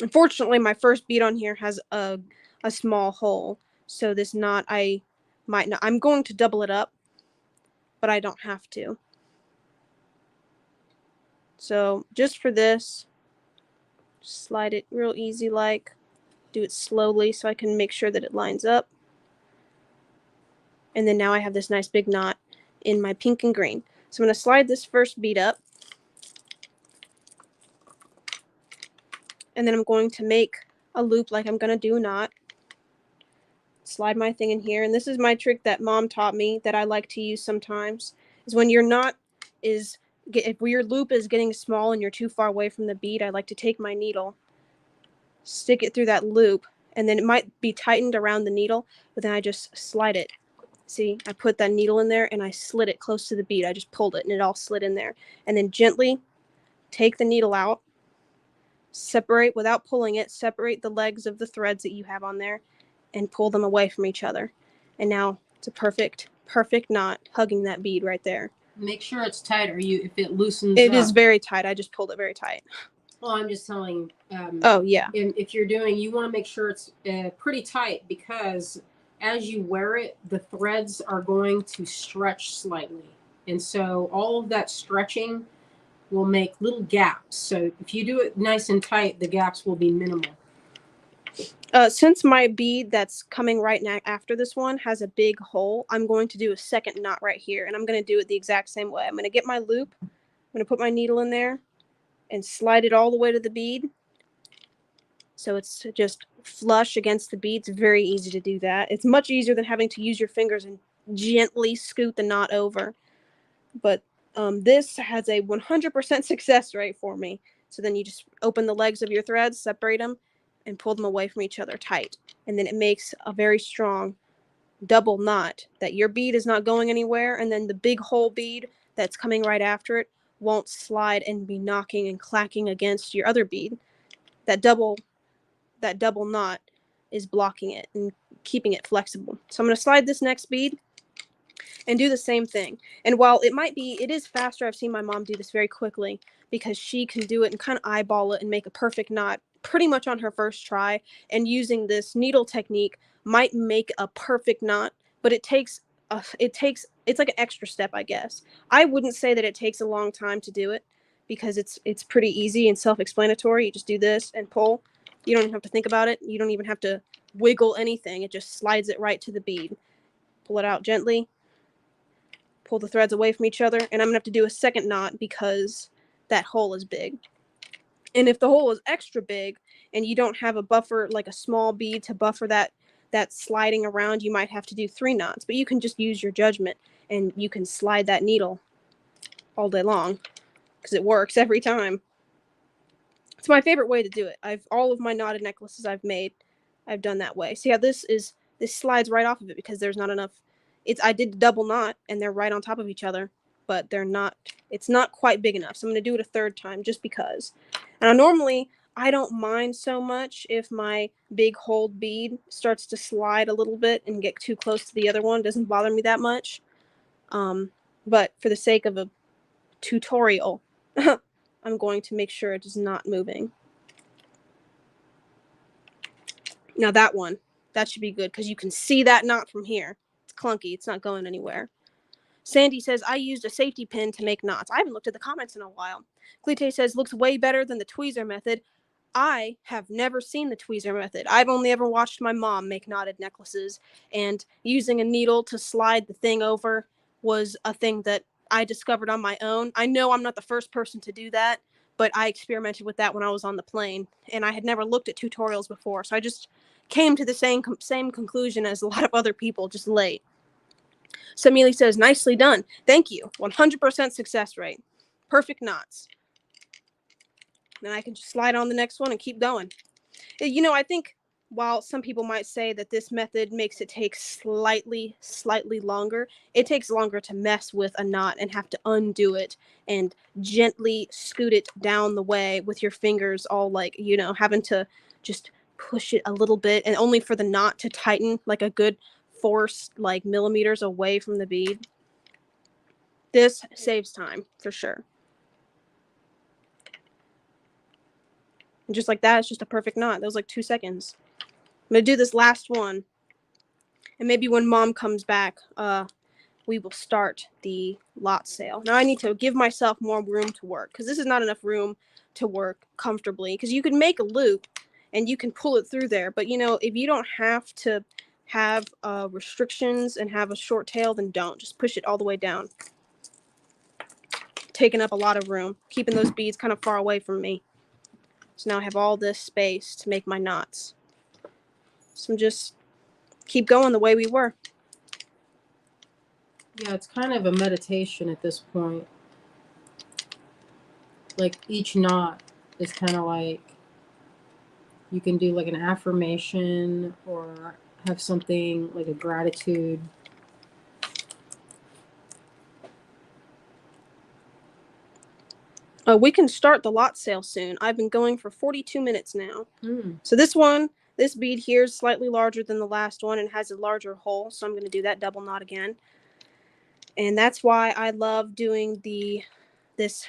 Unfortunately, my first bead on here has a small hole. So this knot, I might not. I'm going to double it up, but I don't have to. So just for this, slide it real easy like. Do it slowly so I can make sure that it lines up. And then now I have this nice big knot in my pink and green. So I'm going to slide this first bead up. And then I'm going to make a loop like I'm going to do a knot. Slide my thing in here. And this is my trick that Mom taught me that I like to use sometimes. Is when your knot is, if your loop is getting small and you're too far away from the bead, I like to take my needle, stick it through that loop, and then it might be tightened around the needle, but then I just slide it. See, I put that needle in there and I slid it close to the bead. I just pulled it and it all slid in there. And then gently take the needle out, separate without pulling it, separate the legs of the threads that you have on there and pull them away from each other. And now it's a perfect knot hugging that bead right there. Make sure it's tight or if it loosens It up. is very tight. I just pulled it very tight. Well, I'm just telling. Oh, yeah. If you're doing, you want to make sure it's pretty tight because as you wear it, the threads are going to stretch slightly. And so all of that stretching will make little gaps. So if you do it nice and tight, the gaps will be minimal. Since my bead that's coming right now after this one has a big hole, I'm going to do a second knot right here. And I'm going to do it the exact same way. I'm going to get my loop. I'm going to put my needle in there and slide it all the way to the bead. So it's just flush against the bead. It's very easy to do that. It's much easier than having to use your fingers and gently scoot the knot over. But this has a 100% success rate for me. So then you just open the legs of your threads, separate them, and pull them away from each other tight. And then it makes a very strong double knot that your bead is not going anywhere. And then the big hole bead that's coming right after it won't slide and be knocking and clacking against your other bead. That double knot is blocking it and keeping it flexible. So I'm going to slide this next bead and do the same thing. And while it is faster, I've seen my mom do this very quickly because she can do it and kind of eyeball it and make a perfect knot pretty much on her first try. And using this needle technique might make a perfect knot, but it's like an extra step, I guess. I wouldn't say that it takes a long time to do it because it's pretty easy and self-explanatory. You just do this and pull. You don't even have to think about it. You don't even have to wiggle anything. It just slides it right to the bead. Pull it out gently. Pull the threads away from each other. And I'm going to have to do a second knot because that hole is big. And if the hole is extra big and you don't have a buffer, like a small bead to buffer that sliding around, you might have to do 3 knots. But you can just use your judgment and you can slide that needle all day long because it works every time. It's my favorite way to do it. All of my knotted necklaces I've made, I've done that way. See how this slides right off of it because there's not enough. I did double knot and they're right on top of each other, but it's not quite big enough. So I'm going to do it a third time just because. And normally I don't mind so much if my big hold bead starts to slide a little bit and get too close to the other one. It doesn't bother me that much. But for the sake of a tutorial, I'm going to make sure it is not moving. Now that one, that should be good because you can see that knot from here. It's clunky. It's not going anywhere. Sandy says, I used a safety pin to make knots. I haven't looked at the comments in a while. Glite says, looks way better than the tweezer method. I have never seen the tweezer method. I've only ever watched my mom make knotted necklaces, and using a needle to slide the thing over was a thing that I discovered on my own. I know I'm not the first person to do that, but I experimented with that when I was on the plane, and I had never looked at tutorials before, so I just came to the same conclusion as a lot of other people, just late. Samili says, nicely done. Thank you. 100% success rate. Perfect knots. Then I can just slide on the next one and keep going. You know, I think while some people might say that this method makes it take slightly longer, it takes longer to mess with a knot and have to undo it and gently scoot it down the way with your fingers all like, you know, having to just push it a little bit and only for the knot to tighten like a good 4 like millimeters away from the bead. This saves time for sure. And just like that, it's just a perfect knot. That was like 2 seconds. I'm going to do this last one. And maybe when mom comes back, we will start the lot sale. Now I need to give myself more room to work because this is not enough room to work comfortably. Because you can make a loop and you can pull it through there. But, you know, if you don't have to have restrictions and have a short tail, then don't. Just push it all the way down. Taking up a lot of room. Keeping those beads kind of far away from me. So now I have all this space to make my knots. So I'm just keep going the way we were. Yeah, it's kind of a meditation at this point. Like each knot is kind of like you can do like an affirmation or have something like a gratitude. We can start the lot sale soon. I've been going for 42 minutes now. So this bead here is slightly larger than the last one and has a larger hole. So I'm going to do that double knot again. And that's why I love doing this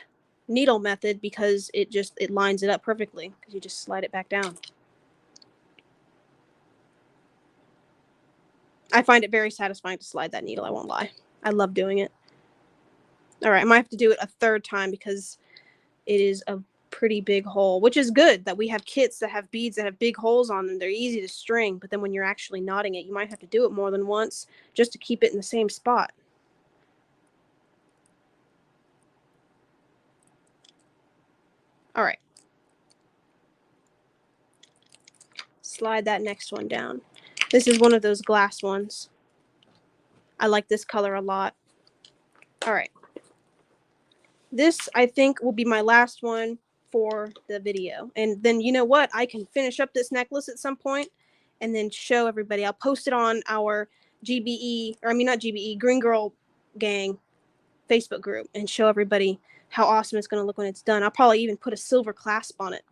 needle method because it lines it up perfectly because you just slide it back down. I find it very satisfying to slide that needle, I won't lie. I love doing it. All right, I might have to do it a third time because it is a pretty big hole, which is good that we have kits that have beads that have big holes on them. They're easy to string, but then when you're actually knotting it, you might have to do it more than once just to keep it in the same spot. All right. Slide that next one down. This is one of those glass ones. I like this color a lot. All right. This, I think, will be my last one for the video. And then, you know what? I can finish up this necklace at some point and then show everybody. I'll post it on our Green Girl Gang Facebook group and show everybody how awesome it's going to look when it's done. I'll probably even put a silver clasp on it.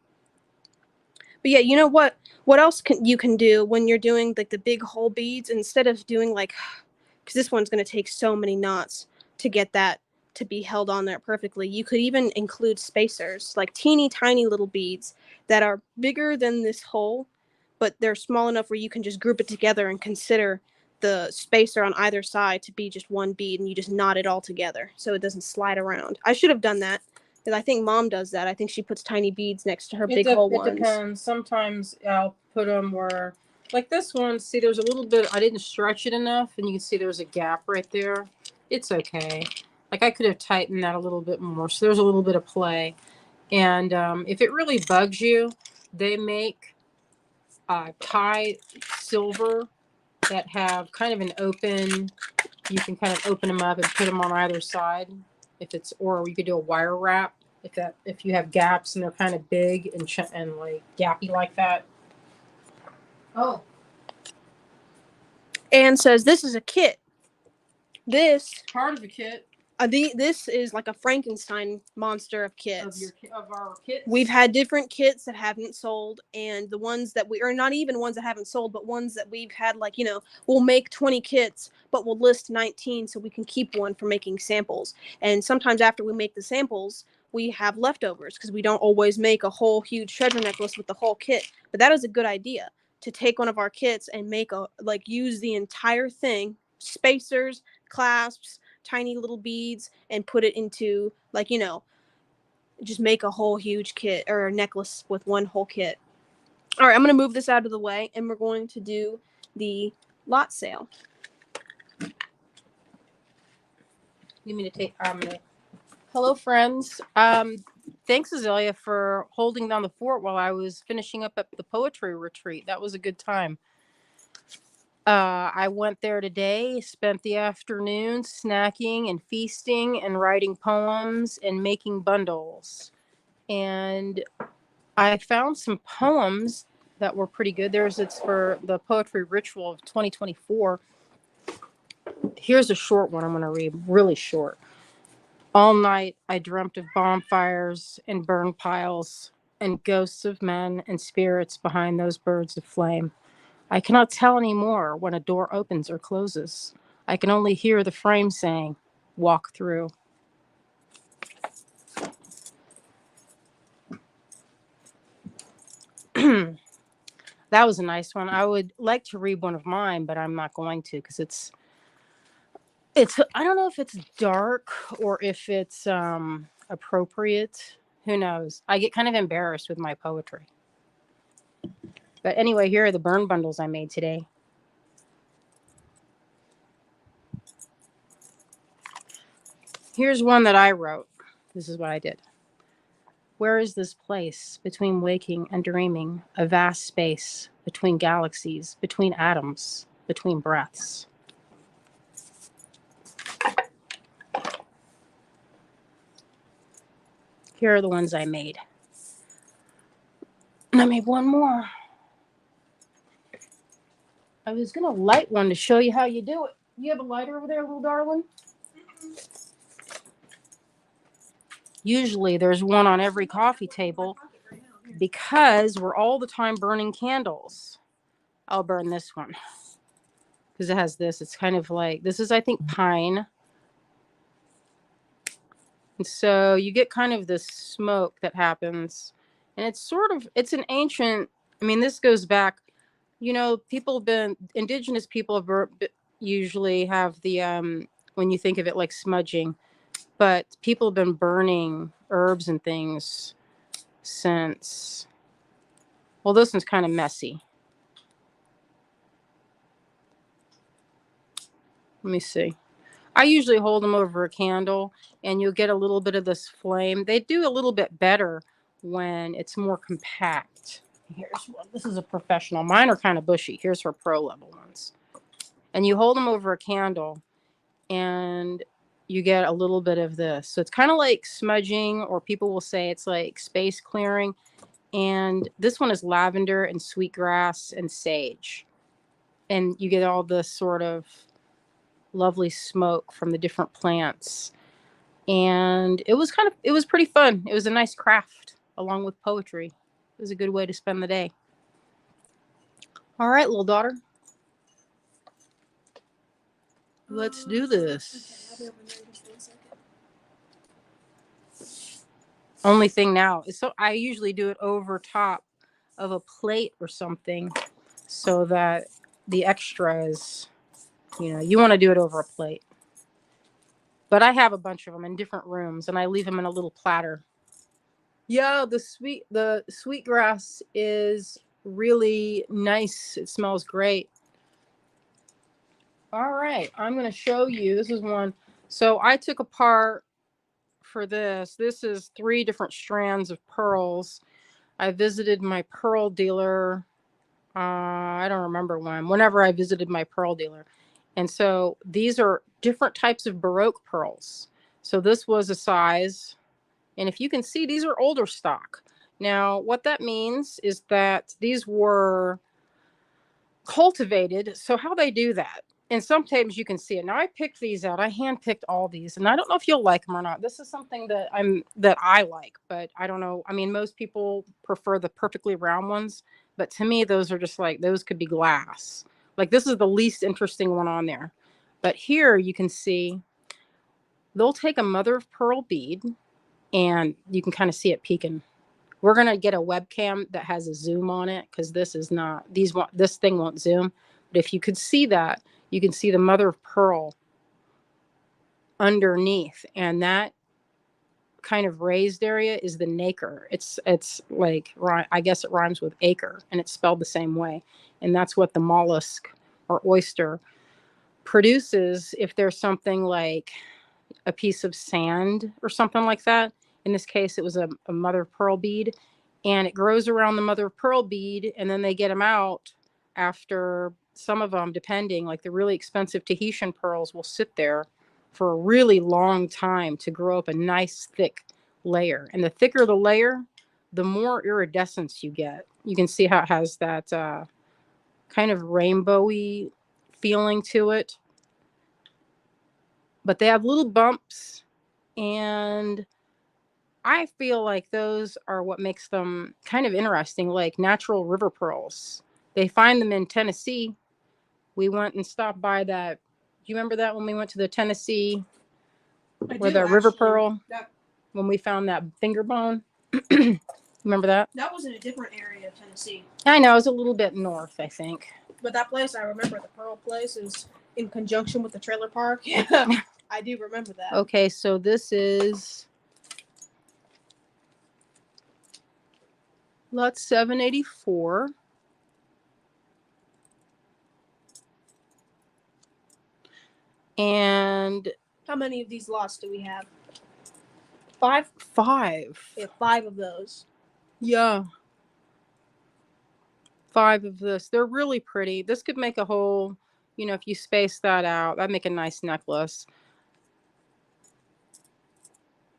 But yeah, you know what? What else you can do when you're doing like the big hole beads instead of doing like, because this one's going to take so many knots to get that to be held on there perfectly. You could even include spacers, like teeny tiny little beads that are bigger than this hole, but they're small enough where you can just group it together and consider the spacer on either side to be just one bead, and you just knot it all together so it doesn't slide around. I should have done that because I think mom does that. I think she puts tiny beads next to her big hole ones. It depends. Sometimes I'll put them where, like this one, see there's a little bit, I didn't stretch it enough, and you can see there's a gap right there. It's okay. Like I could have tightened that a little bit more. So there's a little bit of play. And if it really bugs you, they make tie silver that have kind of an open, you can kind of open them up and put them on either side. Or you could do a wire wrap if you have gaps and they're kind of big and like gappy like that. Oh. Anne says this is a kit. This Part of a kit. This is like a Frankenstein monster of kits. Of our kits. We've had different kits that haven't sold, and the ones that we are not even ones that haven't sold, but ones that we've had, like, you know, we'll make 20 kits, but we'll list 19 so we can keep one for making samples. And sometimes after we make the samples, we have leftovers because we don't always make a whole huge treasure necklace with the whole kit. But that is a good idea to take one of our kits and make use the entire thing, spacers, clasps, tiny little beads, and put it into just make a whole huge kit or a necklace with one whole kit. All right, I'm going to move this out of the way, and we're going to do the lot sale. You mean to take? Hello, friends. Thanks, Azalea, for holding down the fort while I was finishing up at the poetry retreat. That was a good time. I went there today, spent the afternoon snacking and feasting and writing poems and making bundles. And I found some poems that were pretty good. It's for the Poetry Ritual of 2024. Here's a short one I'm going to read, really short. All night I dreamt of bonfires and burn piles and ghosts of men and spirits behind those birds of flame. I cannot tell any more when a door opens or closes. I can only hear the frame saying, "Walk through." That was a nice one. I would like to read one of mine, but I'm not going to because it's I don't know if it's dark or if it's appropriate. Who knows? I get kind of embarrassed with my poetry. But anyway, here are the burn bundles I made today. Here's one that I wrote. This is what I did. Where is this place between waking and dreaming? A vast space between galaxies, between atoms, between breaths. Here are the ones I made. And I made one more. I was going to light one to show you how you do it. You have a lighter over there, little darling? Usually there's one on every coffee table because we're all the time burning candles. I'll burn this one because it has this. It's kind of like, this is, I think, pine. And so you get kind of this smoke that happens. And it's an ancient, I mean, this goes back, indigenous people have usually have the, when you think of it like smudging, but people have been burning herbs and things since, well, this one's kind of messy. Let me see. I usually hold them over a candle and you'll get a little bit of this flame. They do a little bit better when it's more compact. Here's one. This is a professional. Mine are kind of bushy. Here's her pro level ones. And you hold them over a candle and you get a little bit of this. So it's kind of like smudging, or people will say it's like space clearing. And this one is lavender and sweetgrass and sage. And you get all this sort of lovely smoke from the different plants. And it was pretty fun. It was a nice craft along with poetry. It was a good way to spend the day. All right, little daughter. Let's do this. Okay, I'll be over there in just 1 second. Only thing now is, so I usually do it over top of a plate or something so that the extra is, you want to do it over a plate. But I have a bunch of them in different rooms and I leave them in a little platter. Yeah, the sweetgrass is really nice. It smells great. All right, I'm going to show you. This is one. So I took apart for this. This is 3 different strands of pearls. I visited my pearl dealer. I don't remember whenever I visited my pearl dealer. And so these are different types of Baroque pearls. So this was a size. And if you can see, these are older stock. Now, what that means is that these were cultivated. So how they do that? And sometimes you can see it. Now I picked these out. I handpicked all these, and I don't know if you'll like them or not. This is something that I like, but I don't know. I mean, most people prefer the perfectly round ones, but to me, those are just like, those could be glass. Like, this is the least interesting one on there. But here you can see they'll take a mother of pearl bead, and you can kind of see it peeking We're going to get a webcam that has a zoom on it because this is not, this thing won't zoom. But if you could see that, you can see the mother of pearl underneath. And that kind of raised area is the nacre. It's like, I guess it rhymes with acre, and it's spelled the same way. And that's what the mollusk or oyster produces if there's something like a piece of sand or something like that. In this case, it was a mother of pearl bead, and it grows around the mother of pearl bead, and then they get them out after, some of them, depending, like the really expensive Tahitian pearls will sit there for a really long time to grow up a nice thick layer. And the thicker the layer, the more iridescence you get. You can see how it has that kind of rainbowy feeling to it. But they have little bumps, and I feel like those are what makes them kind of interesting, like natural river pearls. They find them in Tennessee. We went and stopped by that. Do you remember that when we went to the Tennessee, where the river pearl, when we found that finger bone? Remember that? That was in a different area of Tennessee. I know, it was a little bit north, I think. But that place, I remember, the pearl place, is in conjunction with the trailer park. Yeah, I do remember that. Okay, so this is lot 784. And how many of these lots do we have? 5. We have 5 of those. Yeah. 5 of this. They're really pretty. This could make a whole, if you space that out, that'd make a nice necklace.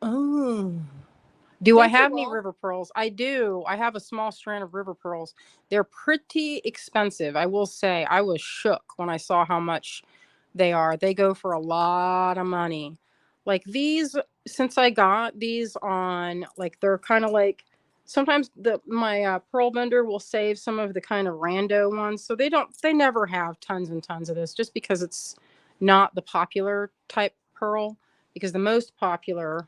Oh. Do I have any river pearls? I do. I have a small strand of river pearls. They're pretty expensive. I will say, I was shook when I saw how much they are. They go for a lot of money. Like these, since I got these on, like, they're kind of like, sometimes my pearl vendor will save some of the kind of rando ones. So they never have tons and tons of this, just because it's not the popular type pearl, because the most popular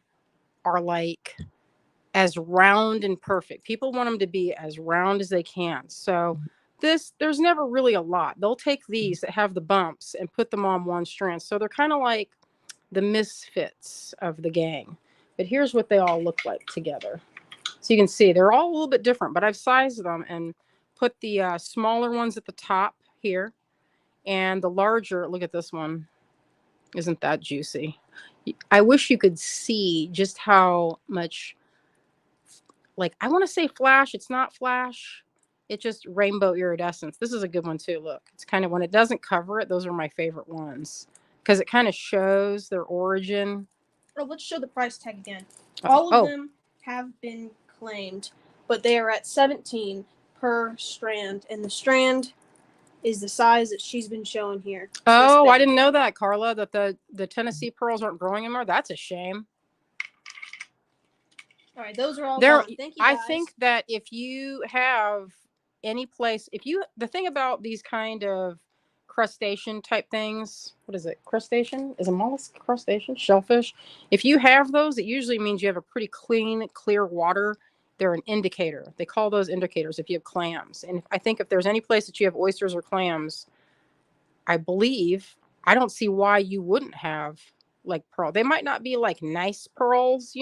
are like as round and perfect. People want them to be as round as they can. So there's never really a lot. They'll take these that have the bumps and put them on one strand. So they're kind of like the misfits of the gang. But here's what they all look like together. So you can see they're all a little bit different, but I've sized them and put the smaller ones at the top here, and the larger, look at this one. Isn't that juicy? I wish you could see just how much, like, I want to say flash. It's not flash. It's just rainbow iridescence. This is a good one too. Look, it's kind of, when it doesn't cover it, those are my favorite ones, because it kind of shows their origin. Oh, let's show the price tag again. All of them have been claimed, but they are at 17 per strand, and the strand is the size that she's been showing here. Oh, I didn't know that, Carla, that the Tennessee pearls aren't growing anymore. That's a shame. All right, those are all gone. Thank you, guys. I think that if you have any place, the thing about these kind of crustacean type things, what is it? Crustacean? Is a mollusk crustacean? Shellfish? If you have those, it usually means you have a pretty clean, clear water. They're an indicator. They call those indicators if you have clams. And I think if there's any place that you have oysters or clams, I don't see why you wouldn't have like pearl. They might not be like nice pearls,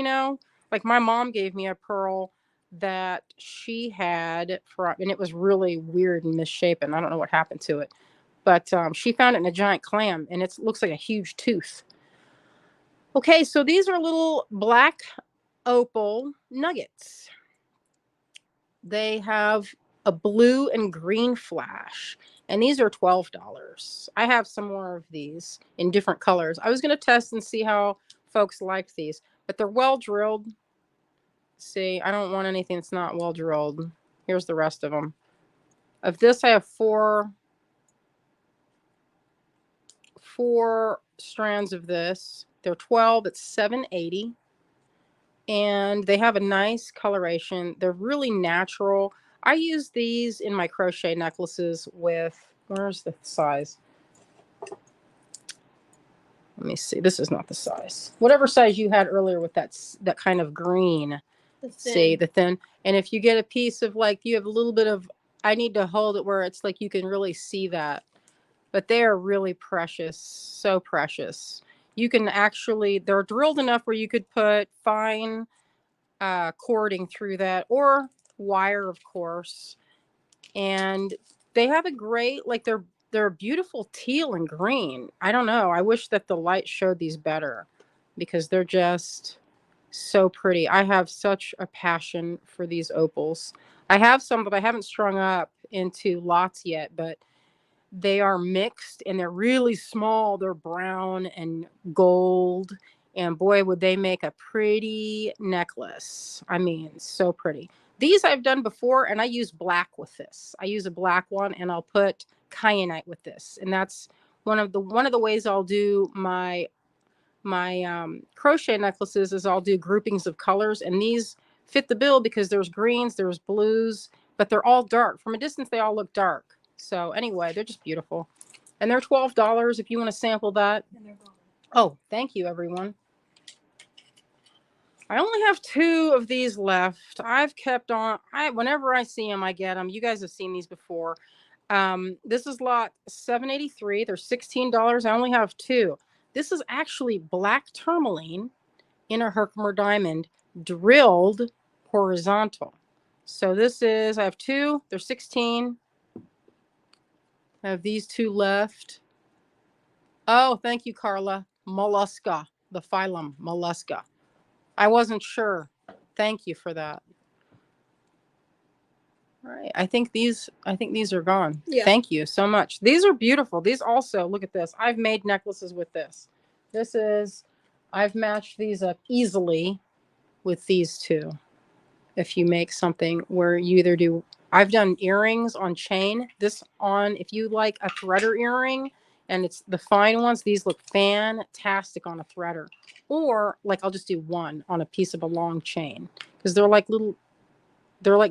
like my mom gave me a pearl that she had and it was really weird and misshapen. I don't know what happened to it, but she found it in a giant clam, and it looks like a huge tooth. Okay, so these are little black opal nuggets. They have a blue and green flash, and these are $12. I have some more of these in different colors. I was going to test and see how folks liked these, but they're well drilled. See, I don't want anything that's not well drilled. Here's the rest of them. Of this, I have four strands of this. They're 12. It's $7.80. And they have a nice coloration. They're really natural. I use these in my crochet necklaces with, where's the size? Let me see. This is not the size. Whatever size you had earlier with that kind of green. See the thin. And if you get a piece of like, you have a little bit of, I need to hold it where it's like you can really see that. But they are really precious, so precious. You can actually, they're drilled enough where you could put fine cording through that, or wire, of course. And they have a great, like they're beautiful teal and green. I don't know. I wish that the light showed these better because they're just so pretty. I have such a passion for these opals. I have some that I haven't strung up into lots yet, but they are mixed and they're really small. They're brown and gold. And boy, would they make a pretty necklace. I mean, so pretty. These I've done before, and I use black with this. I use a black one, and I'll put kyanite with this. And that's one of the ways I'll do my crochet necklaces is I'll do groupings of colors, and these fit the bill because there's greens, there's blues, but they're all dark. From a distance, they all look dark. So anyway, they're just beautiful. And they're $12 if you want to sample that. Oh, thank you, everyone. I only have 2 of these left. I've kept on. Whenever I see them, I get them. You guys have seen these before. This is lot 783. They're $16. I only have 2. This is actually black tourmaline in a Herkimer diamond drilled horizontal. So this is, I have 2. They're 16. I have these 2 left. Oh, thank you, Carla. Mollusca, the phylum Mollusca. I wasn't sure. Thank you for that. All right. I think these are gone. Yeah. Thank you so much. These are beautiful. These also, look at this. I've made necklaces with this. I've matched these up easily with these 2. If you make something where you either do, I've done earrings on chain. If you like a threader earring and it's the fine ones, these look fantastic on a threader. Or like I'll just do one on a piece of a long chain because they're like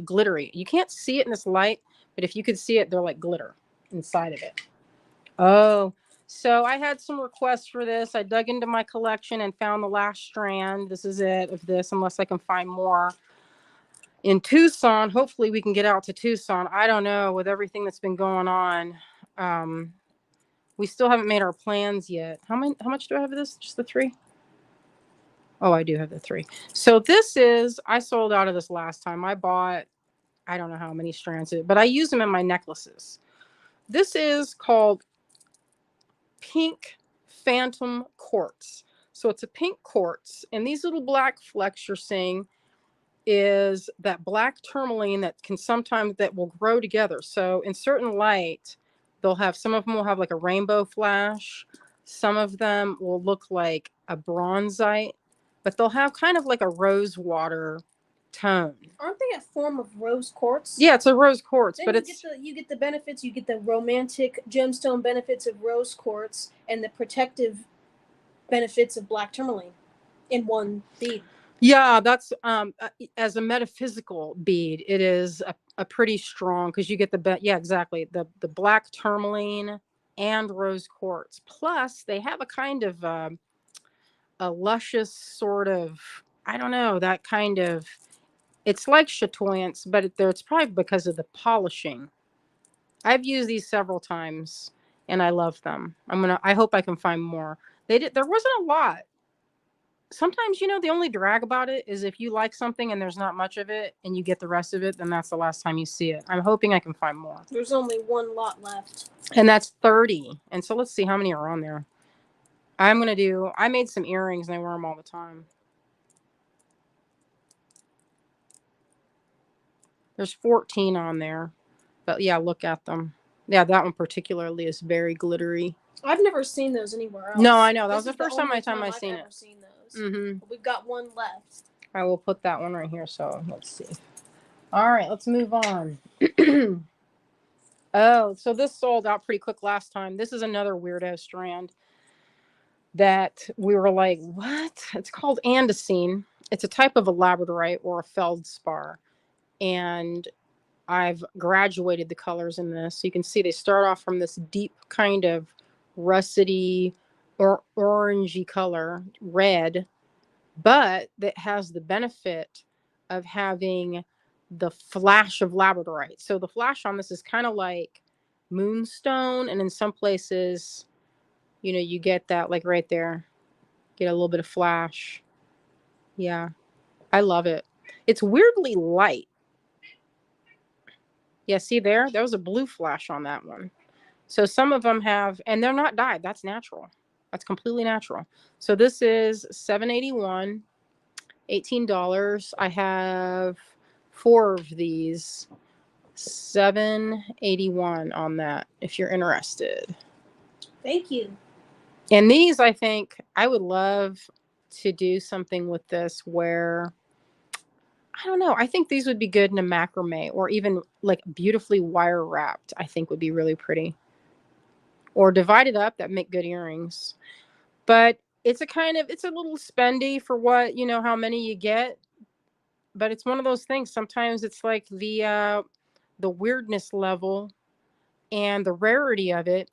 glittery. You can't see it in this light, but if you could see it, they're like glitter inside of it. Oh, so I had some requests for this. I dug into my collection and found the last strand. This is it of this, unless I can find more. In Tucson, hopefully we can get out to Tucson. I don't know, with everything that's been going on. We still haven't made our plans yet. How much do I have of this? Just the 3? Oh, I do have the 3. So I sold out of this last time. I bought, I don't know how many strands, but I use them in my necklaces. This is called Pink Phantom Quartz. So it's a pink quartz, and these little black flecks you're seeing is that black tourmaline that will grow together. So in certain light, some of them will have like a rainbow flash. Some of them will look like a bronzite, but they'll have kind of like a rose water tone. Aren't they a form of rose quartz? Yeah, it's a rose quartz, then but you get the benefits. You get the romantic gemstone benefits of rose quartz and the protective benefits of black tourmaline in one bead. Yeah, that's as a metaphysical bead, it is a pretty strong, because you get exactly, the black tourmaline and rose quartz. Plus, they have a kind of a luscious sort of, I don't know, that kind of, it's like chatoyance, but it's probably because of the polishing. I've used these several times and I love them. I hope I can find more. There wasn't a lot. Sometimes, the only drag about it is if you like something and there's not much of it and you get the rest of it, then that's the last time you see it. I'm hoping I can find more. There's only 1 lot left. And that's 30. And so let's see how many are on there. I made some earrings and I wear them all the time. There's 14 on there. But yeah, look at them. Yeah, that one particularly is very glittery. I've never seen those anywhere else. No, I know. That was the first time I've seen it. Seen those. Mm-hmm. We've got 1 left. I will put that one right here. So let's see. All right, let's move on. Oh, so this sold out pretty quick last time. This is another weirdo strand that we were like, what? It's called andesine. It's a type of a labradorite or a feldspar. And I've graduated the colors in this. So you can see they start off from this deep kind of russety or orangey color, red, but that has the benefit of having the flash of labradorite. So the flash on this is kind of like moonstone, and in some places, you know, you get that, like right there, get a little bit of flash. Yeah, I love it. It's weirdly light. Yeah, see there was a blue flash on that one. So some of them have, and they're not dyed. That's natural. That's completely natural. So this is $7.81, $18. I have 4 of these. $7.81 on that if you're interested. Thank you. And these, I think I would love to do something with this where, I don't know, I think these would be good in a macrame, or even like beautifully wire wrapped, I think would be really pretty. Or divided up, that make good earrings. But it's a little spendy for what, you know, how many you get. But it's one of those things. Sometimes it's like the weirdness level and the rarity of it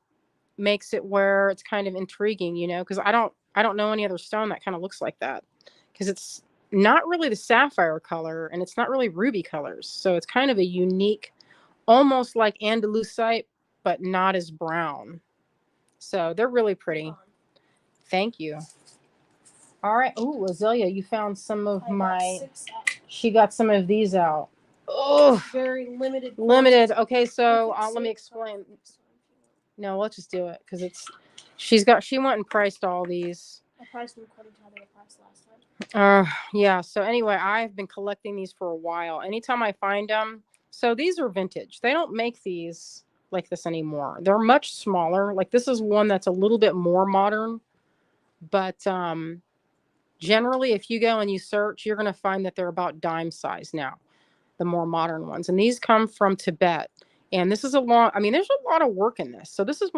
makes it where it's kind of intriguing, you know, because I don't know any other stone that kind of looks like that, because it's not really the sapphire color and it's not really ruby colors. So it's kind of a unique, almost like Andalusite, but not as brown. So they're really pretty. Thank you. All right. Oh, Azalea, you found some of she got some of these out. Oh, very limited. Limited. Okay, so let me explain. No, let's just do it because she went and priced all these. I priced them according to how they were priced last time. Yeah. So anyway, I've been collecting these for a while. Anytime I find them, so these are vintage. They don't make these like this anymore. They're much smaller. Like this is one that's a little bit more modern, but generally, if you go and you search, you're going to find that they're about dime size now, the more modern ones. And these come from Tibet. And this is there's a lot of work in this. So this is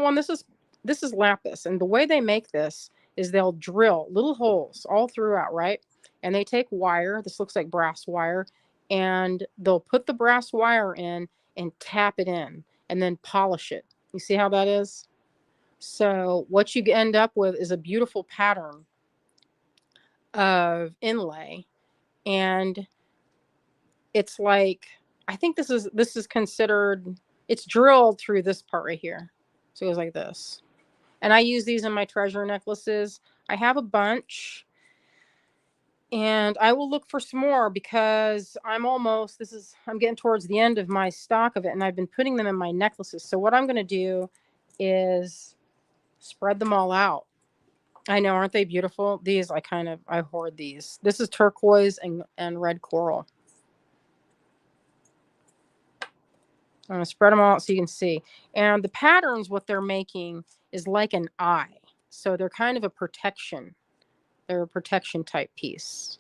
lapis. And the way they make this is they'll drill little holes all throughout, right? And they take wire. This looks like brass wire. And they'll put the brass wire in and tap it in and then polish it. You see how that is? So what you end up with is a beautiful pattern of inlay. And it's like, I think this is considered, it's drilled through this part right here. So it goes like this. And I use these in my treasure necklaces. I have a bunch. And I will look for some more because I'm getting towards the end of my stock of it. And I've been putting them in my necklaces. So what I'm going to do is spread them all out. I know, aren't they beautiful? These, I hoard these. This is turquoise and red coral. I'm going to spread them all out so you can see. And the patterns, what they're making is like an eye. So they're kind of a protection. They're a protection type piece.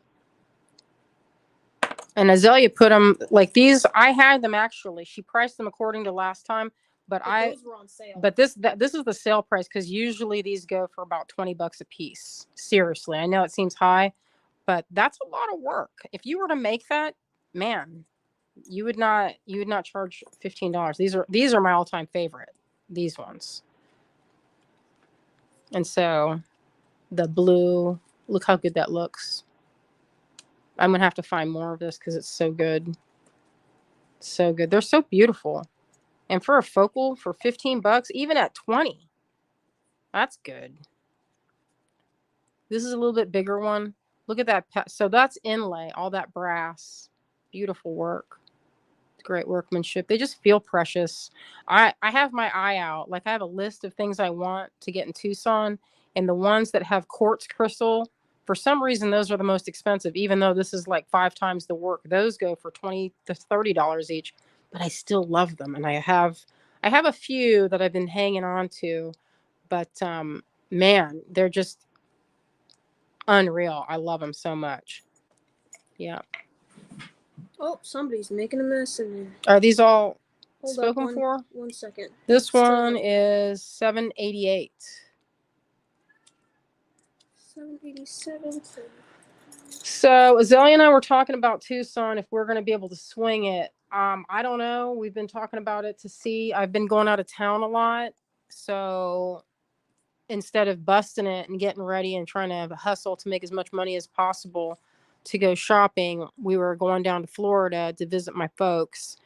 And Azalea put them like these. I had them actually. She priced them according to last time. But those were on sale. But this is the sale price, because usually these go for about $20 a piece. Seriously, I know it seems high, but that's a lot of work. If you were to make that, man, you would not charge $15. These are my all-time favorite. These ones. And so the blue, look how good that looks. I'm gonna have to find more of this because it's so good. So good. They're so beautiful. And for a focal for $15, even at 20, that's good. This is a little bit bigger one. Look at that. So that's inlay, all that brass. Beautiful work. Great workmanship. They just feel precious. I have my eye out. Like I have a list of things I want to get in Tucson, and the ones that have quartz crystal, for some reason, those are the most expensive, even though this is like 5 times the work. Those go for $20 to $30 each, but I still love them. And I have a few that I've been hanging on to, but man, they're just unreal. I love them so much. Yeah. Oh, somebody's making a mess in there. Are these all spoken for? 1 second. This one is $7.88. $7.87. So Azalea and I were talking about Tucson, if we're going to be able to swing it. I don't know. We've been talking about it to see. I've been going out of town a lot. So instead of busting it and getting ready and trying to have a hustle to make as much money as possible, to go shopping. We were going down to Florida to visit my folks.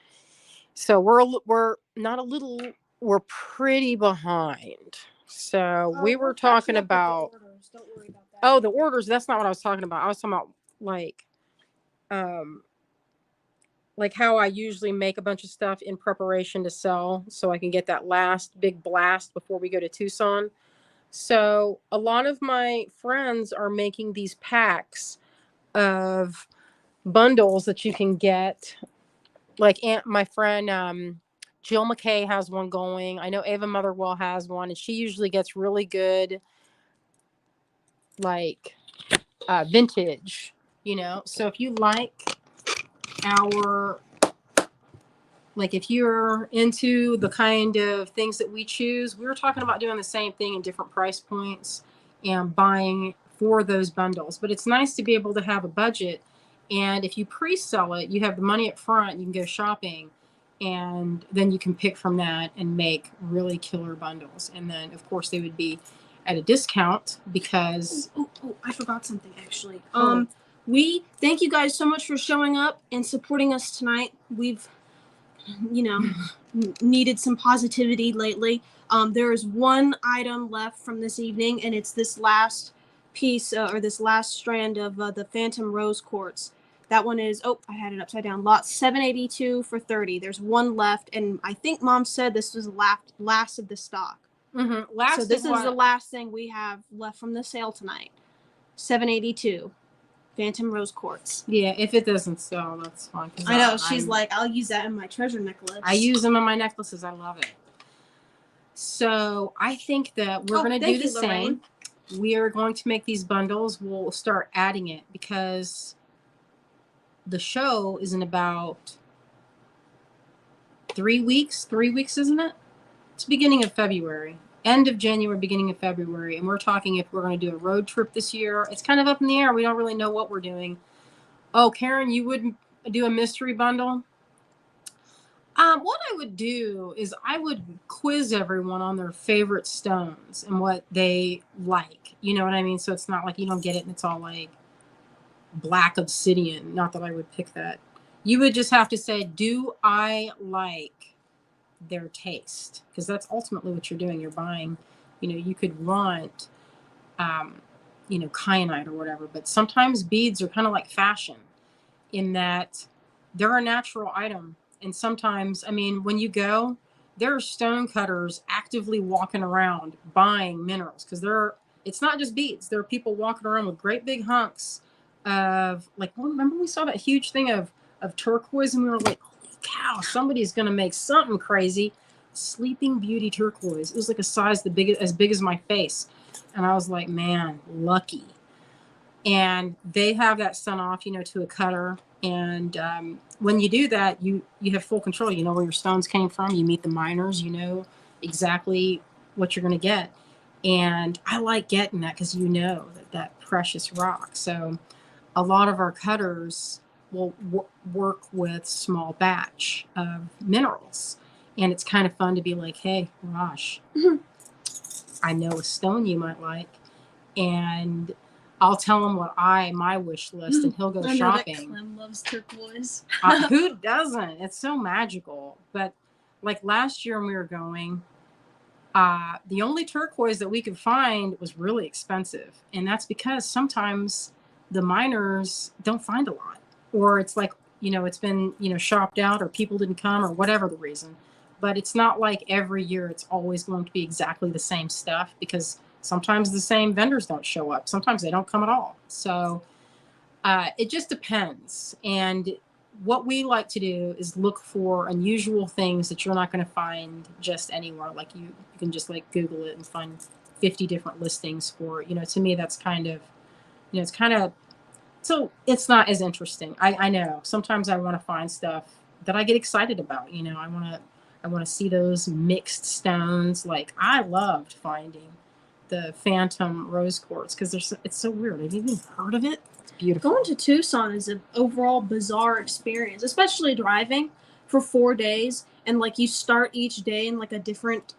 So we're not a little, we're pretty behind. So we were talking about, Don't worry about that. oh, the orders. That's not what I was talking about. I was talking about um like how I usually make a bunch of stuff in preparation to sell so I can get that last big blast before we go to Tucson. So a lot of my friends are making these packs of bundles that you can get. Like my friend Jill McKay has one going. I know Ava Motherwell has one, and she usually gets really good, like vintage, So if you like our, like if you're into the kind of things that we choose, we were talking about doing the same thing in different price points and buying for those bundles. But it's nice to be able to have a budget. And if you pre-sell it, you have the money up front, you can go shopping, and then you can pick from that and make really killer bundles. And then of course they would be at a discount because I forgot something actually. Oh. We thank you guys so much for showing up and supporting us tonight. We've needed some positivity lately. There is one item left from this evening, and it's this last piece or this last strand of the Phantom Rose Quartz. That one is, I had it upside down. Lot 782 for 30. There's one left, and I think Mom said this was the last of the stock. Mm-hmm. So this is the last thing we have left from the sale tonight. 782. Phantom Rose Quartz. Yeah, if it doesn't sell, that's fine. I know. She's like, I'll use that in my treasure necklace. I use them in my necklaces. I love it. So I think that we're going to do the same. We are going to make these bundles. We'll start adding it because the show is in about 3 weeks. 3 weeks, isn't it? It's beginning of February. End of January, beginning of February. And we're talking if we're going to do a road trip this year. It's kind of up in the air. We don't really know what we're doing. Oh, Karen, you wouldn't do a mystery bundle? What I would do is I would quiz everyone on their favorite stones and what they like. You know what I mean? So it's not like you don't get it and it's all like black obsidian. Not that I would pick that. You would just have to say, do I like their taste? Because that's ultimately what you're doing. You're buying, you could want, kyanite or whatever. But sometimes beads are kind of like fashion in that they're a natural item. And sometimes, when you go, there are stone cutters actively walking around buying minerals because it's not just beads. There are people walking around with great big hunks of remember we saw that huge thing of turquoise and we were like, holy cow, somebody's going to make something crazy. Sleeping Beauty turquoise. It was like a size as big as my face. And I was like, man, lucky. And they have that sent off, to a cutter. And when you do that, you have full control. You know where your stones came from. You meet the miners. You know exactly what you're going to get. And I like getting that because that precious rock. So a lot of our cutters will work with small batch of minerals. And it's kind of fun to be like, hey, Rosh, I know a stone you might like. And I'll tell him my wish list, and he'll go shopping. That Clem loves turquoise. Who doesn't? It's so magical. But like last year when we were going, the only turquoise that we could find was really expensive, and that's because sometimes the miners don't find a lot, or it's like it's been shopped out, or people didn't come, or whatever the reason. But it's not like every year it's always going to be exactly the same stuff because sometimes the same vendors don't show up. Sometimes they don't come at all. So it just depends. And what we like to do is look for unusual things that you're not going to find just anywhere. Like you can just like Google it and find 50 different listings for, to me, that's kind of, it's kind of, so it's not as interesting. I know sometimes I want to find stuff that I get excited about. I want to see those mixed stones. Like I loved finding the Phantom Rose Quartz because it's so weird. Have you even heard of it? It's beautiful. Going to Tucson is an overall bizarre experience, especially driving for 4 days. And you start each day in a different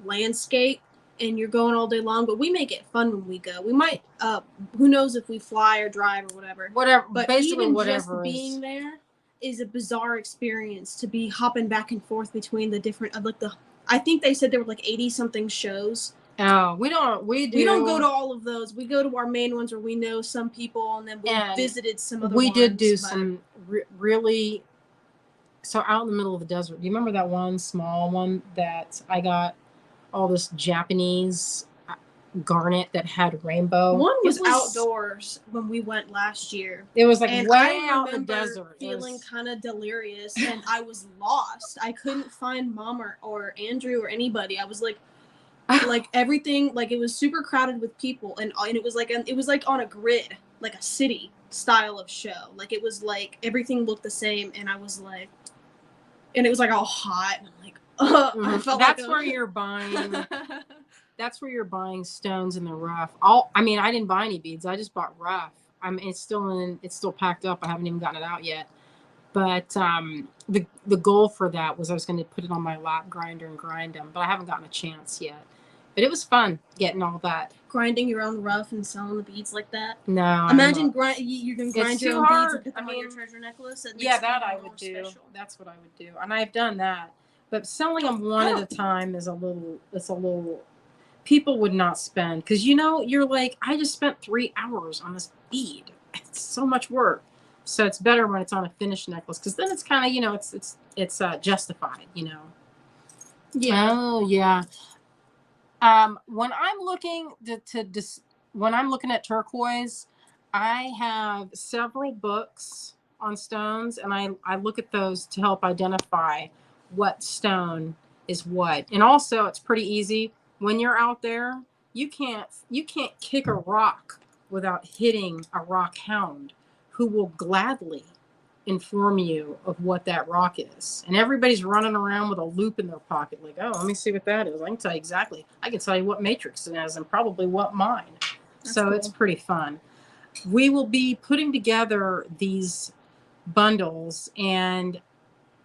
landscape. and you're going all day long. But we make it fun when we go. We might, who knows if we fly or drive or whatever. Whatever, But basically even whatever just being is. there is a bizarre experience to be hopping back and forth between the different, like the. I think they said there were like 80 something shows. Oh, we don't. We don't go to all of those. We go to our main ones where we know some people, and then we visited some other ones. We did do some really. So out in the middle of the desert. Do you remember that one small one that I got all this Japanese garnet that had rainbow? One was outdoors when we went last year. It was like and way out in the desert. Feeling kind of delirious, and I was lost. I couldn't find Mom or Andrew or anybody. I was like everything, like it was super crowded with people, and it was like on a grid, like a city style of show. Like it was like everything looked the same, and I was like, and it was like all hot. And I'm like, I felt that's where you're buying. That's where you're buying stones in the rough. I mean, I didn't buy any beads. I just bought rough. I mean, it's still packed up. I haven't even gotten it out yet. But the goal for that was I was going to put it on my lap grinder and grind them, but I haven't gotten a chance yet. But it was fun getting all that. Grinding your own rough and selling the beads like that? No. Imagine you can grind your own beads and put them on your treasure necklace. Yeah, that I would do. Special. That's what I would do. And I've done that. But selling them one at a time is a little people would not spend, because you're like, I just spent 3 hours on this bead. It's so much work. So it's better when it's on a finished necklace, because then it's kind of it's justified. Yeah. Oh yeah. When I'm looking when I'm looking at turquoise, I have several books on stones, and I look at those to help identify what stone is what. And also, it's pretty easy when you're out there. You can't kick a rock without hitting a rock hound, who will gladly inform you of what that rock is. And everybody's running around with a loop in their pocket, like, oh, let me see what that is. I can tell you exactly. I can tell you what matrix it is and probably what mine. That's so cool. It's pretty fun. We will be putting together these bundles, and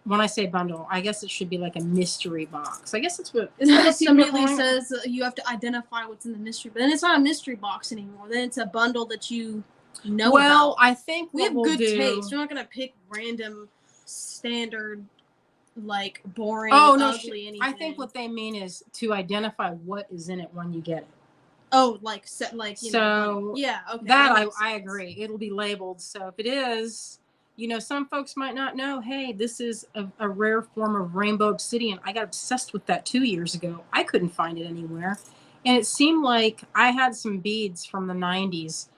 when I say bundle, I guess it should be like a mystery box. I guess that's what somebody says. You have to identify what's in the mystery, but then it's not a mystery box anymore. Then it's a bundle that you know. Well, I think we have good taste. We're not gonna pick random, standard, like boring, ugly anything. I think what they mean is to identify what is in it when you get it. Oh, yeah. Okay. That I agree. It'll be labeled. So if it is, some folks might not know, hey, this is a rare form of rainbow obsidian. I got obsessed with that 2 years ago. I couldn't find it anywhere. And it seemed like I had some beads from the 90s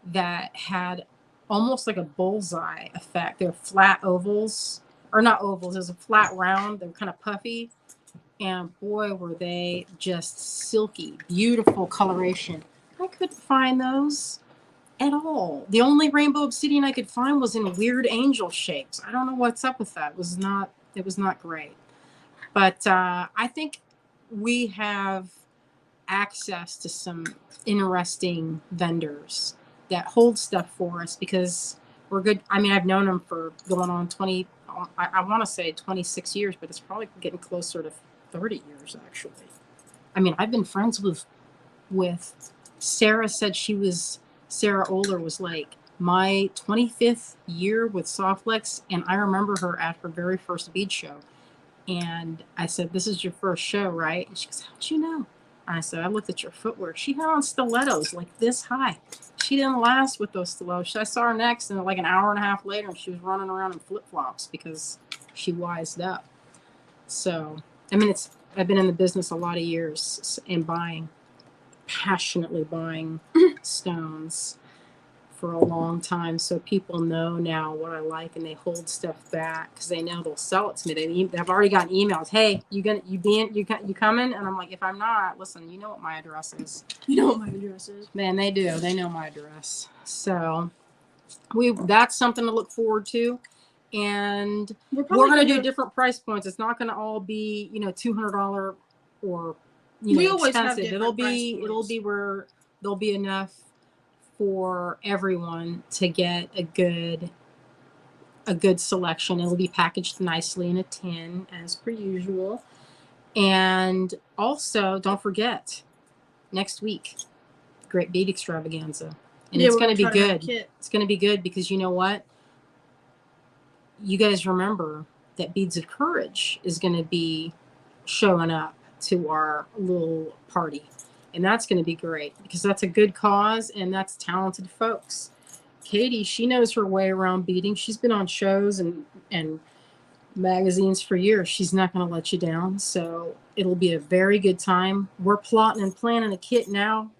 that had almost like a bullseye effect. They're flat ovals, or not ovals, it was a flat round. They're kind of puffy. And boy, were they just silky, beautiful coloration. I couldn't find those at all. The only rainbow obsidian I could find was in weird angel shapes. I don't know what's up with that. It was not great. But I think we have access to some interesting vendors that hold stuff for us, because we're good. I mean, I've known them for going on 20, I want to say 26 years, but it's probably getting closer to 30 years, actually. I mean, I've been friends with Sarah. Sarah Oler was like my 25th year with Softlex, and I remember her at her very first bead show. And I said, this is your first show, right? And she goes, how'd you know? And I said, I looked at your footwear. She had on stilettos like this high. She didn't last with those stilettos. I saw her next, and like an hour and a half later, and she was running around in flip-flops because she wised up. So, I mean, I've been in the business a lot of years and passionately buying stones for a long time. So people know now what I like, and they hold stuff back because they know they'll sell it to me. They've already gotten emails. Hey, you coming? And I'm like, if I'm not, listen, you know what my address is. You know what my address is. Man, they do. They know my address. So that's something to look forward to. And we're going to do different price points. It's not going to all be, $200 or expensive. It'll be where there'll be enough for everyone to get a good selection. It'll be packaged nicely in a tin, as per usual. And also, don't forget, next week, Great Bead Extravaganza. And Yeah, it's we're going to gonna be try to have a good. kit. It's going to be good because you know what? You guys remember that Beads of Courage is going to be showing up to our little party. And that's going to be great because that's a good cause and that's talented folks. Katie, she knows her way around beading. She's been on shows and magazines for years. She's not going to let you down. So it'll be a very good time. We're plotting and planning a kit now.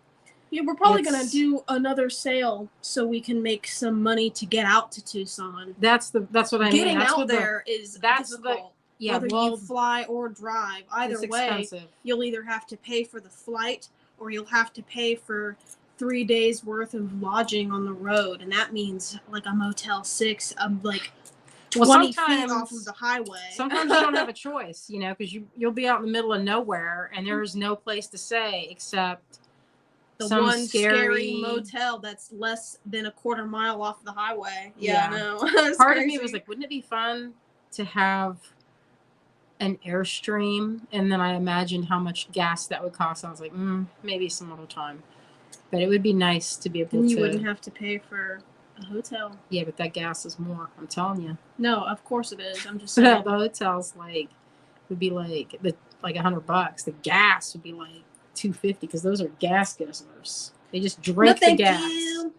Yeah, we're probably going to do another sale so we can make some money to get out to Tucson. That's what I mean. Getting That's out there is difficult. Whether you fly or drive, either way, expensive. You'll either have to pay for the flight or you'll have to pay for 3 days worth of lodging on the road, and that means like a Motel 6, like 20 feet off of the highway. Sometimes you don't have a choice, you know, because you'll be out in the middle of nowhere and there's no place to stay except the some one scary motel that's less than a quarter mile off the highway. Yeah. I know. Part of me was like, wouldn't it be fun to have an Airstream? And then I imagined how much gas that would cost. I was like, maybe some other time. But it would be nice to be able to. You wouldn't have to pay for a hotel. Yeah, but that gas is more. I'm telling you. No, of course it is. I'm just saying. The hotels would be like $100. The gas would be like $250 because those are gas guzzlers. They just drink the gas. You.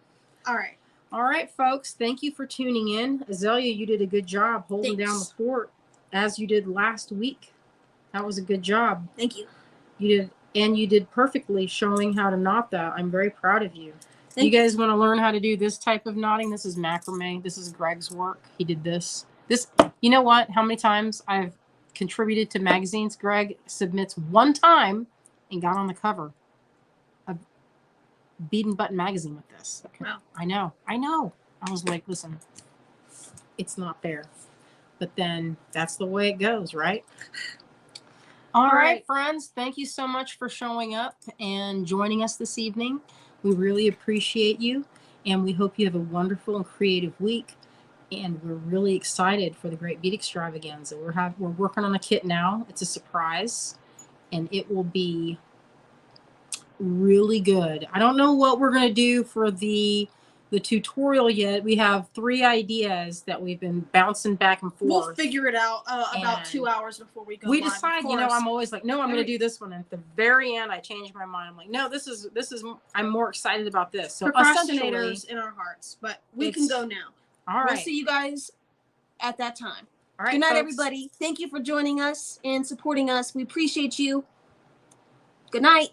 All right, folks. Thank you for tuning in. Azalea, you did a good job holding down the fort as you did last week. That was a good job. Thank you. You did perfectly showing how to knot that. I'm very proud of you. You guys want to learn how to do this type of knotting? This is macrame. This is Greg's work. He did this. You know what? How many times I've contributed to magazines? Greg submits one time and got on the cover of Bead and Button magazine with this. Okay. Wow. I know. I was like, listen, it's not fair. But then that's the way it goes, right? All right, friends. Thank you so much for showing up and joining us this evening. We really appreciate you, and we hope you have a wonderful and creative week. And we're really excited for the Great Bead Extravaganza. We're working on a kit now. It's a surprise, and it will be really good. I don't know what we're going to do for the tutorial yet. We have 3 ideas that we've been bouncing back and forth. We'll figure it out about 2 hours before we go. We decide, I'm always like, no, I'm going to do this one. And at the very end, I change my mind. I'm like, no, this is. I'm more excited about this. So procrastinators in our hearts, but we can go now. All right. We'll see you guys at that time. All right. Good night, folks. everybody. Thank you for joining us and supporting us. We appreciate you. Good night.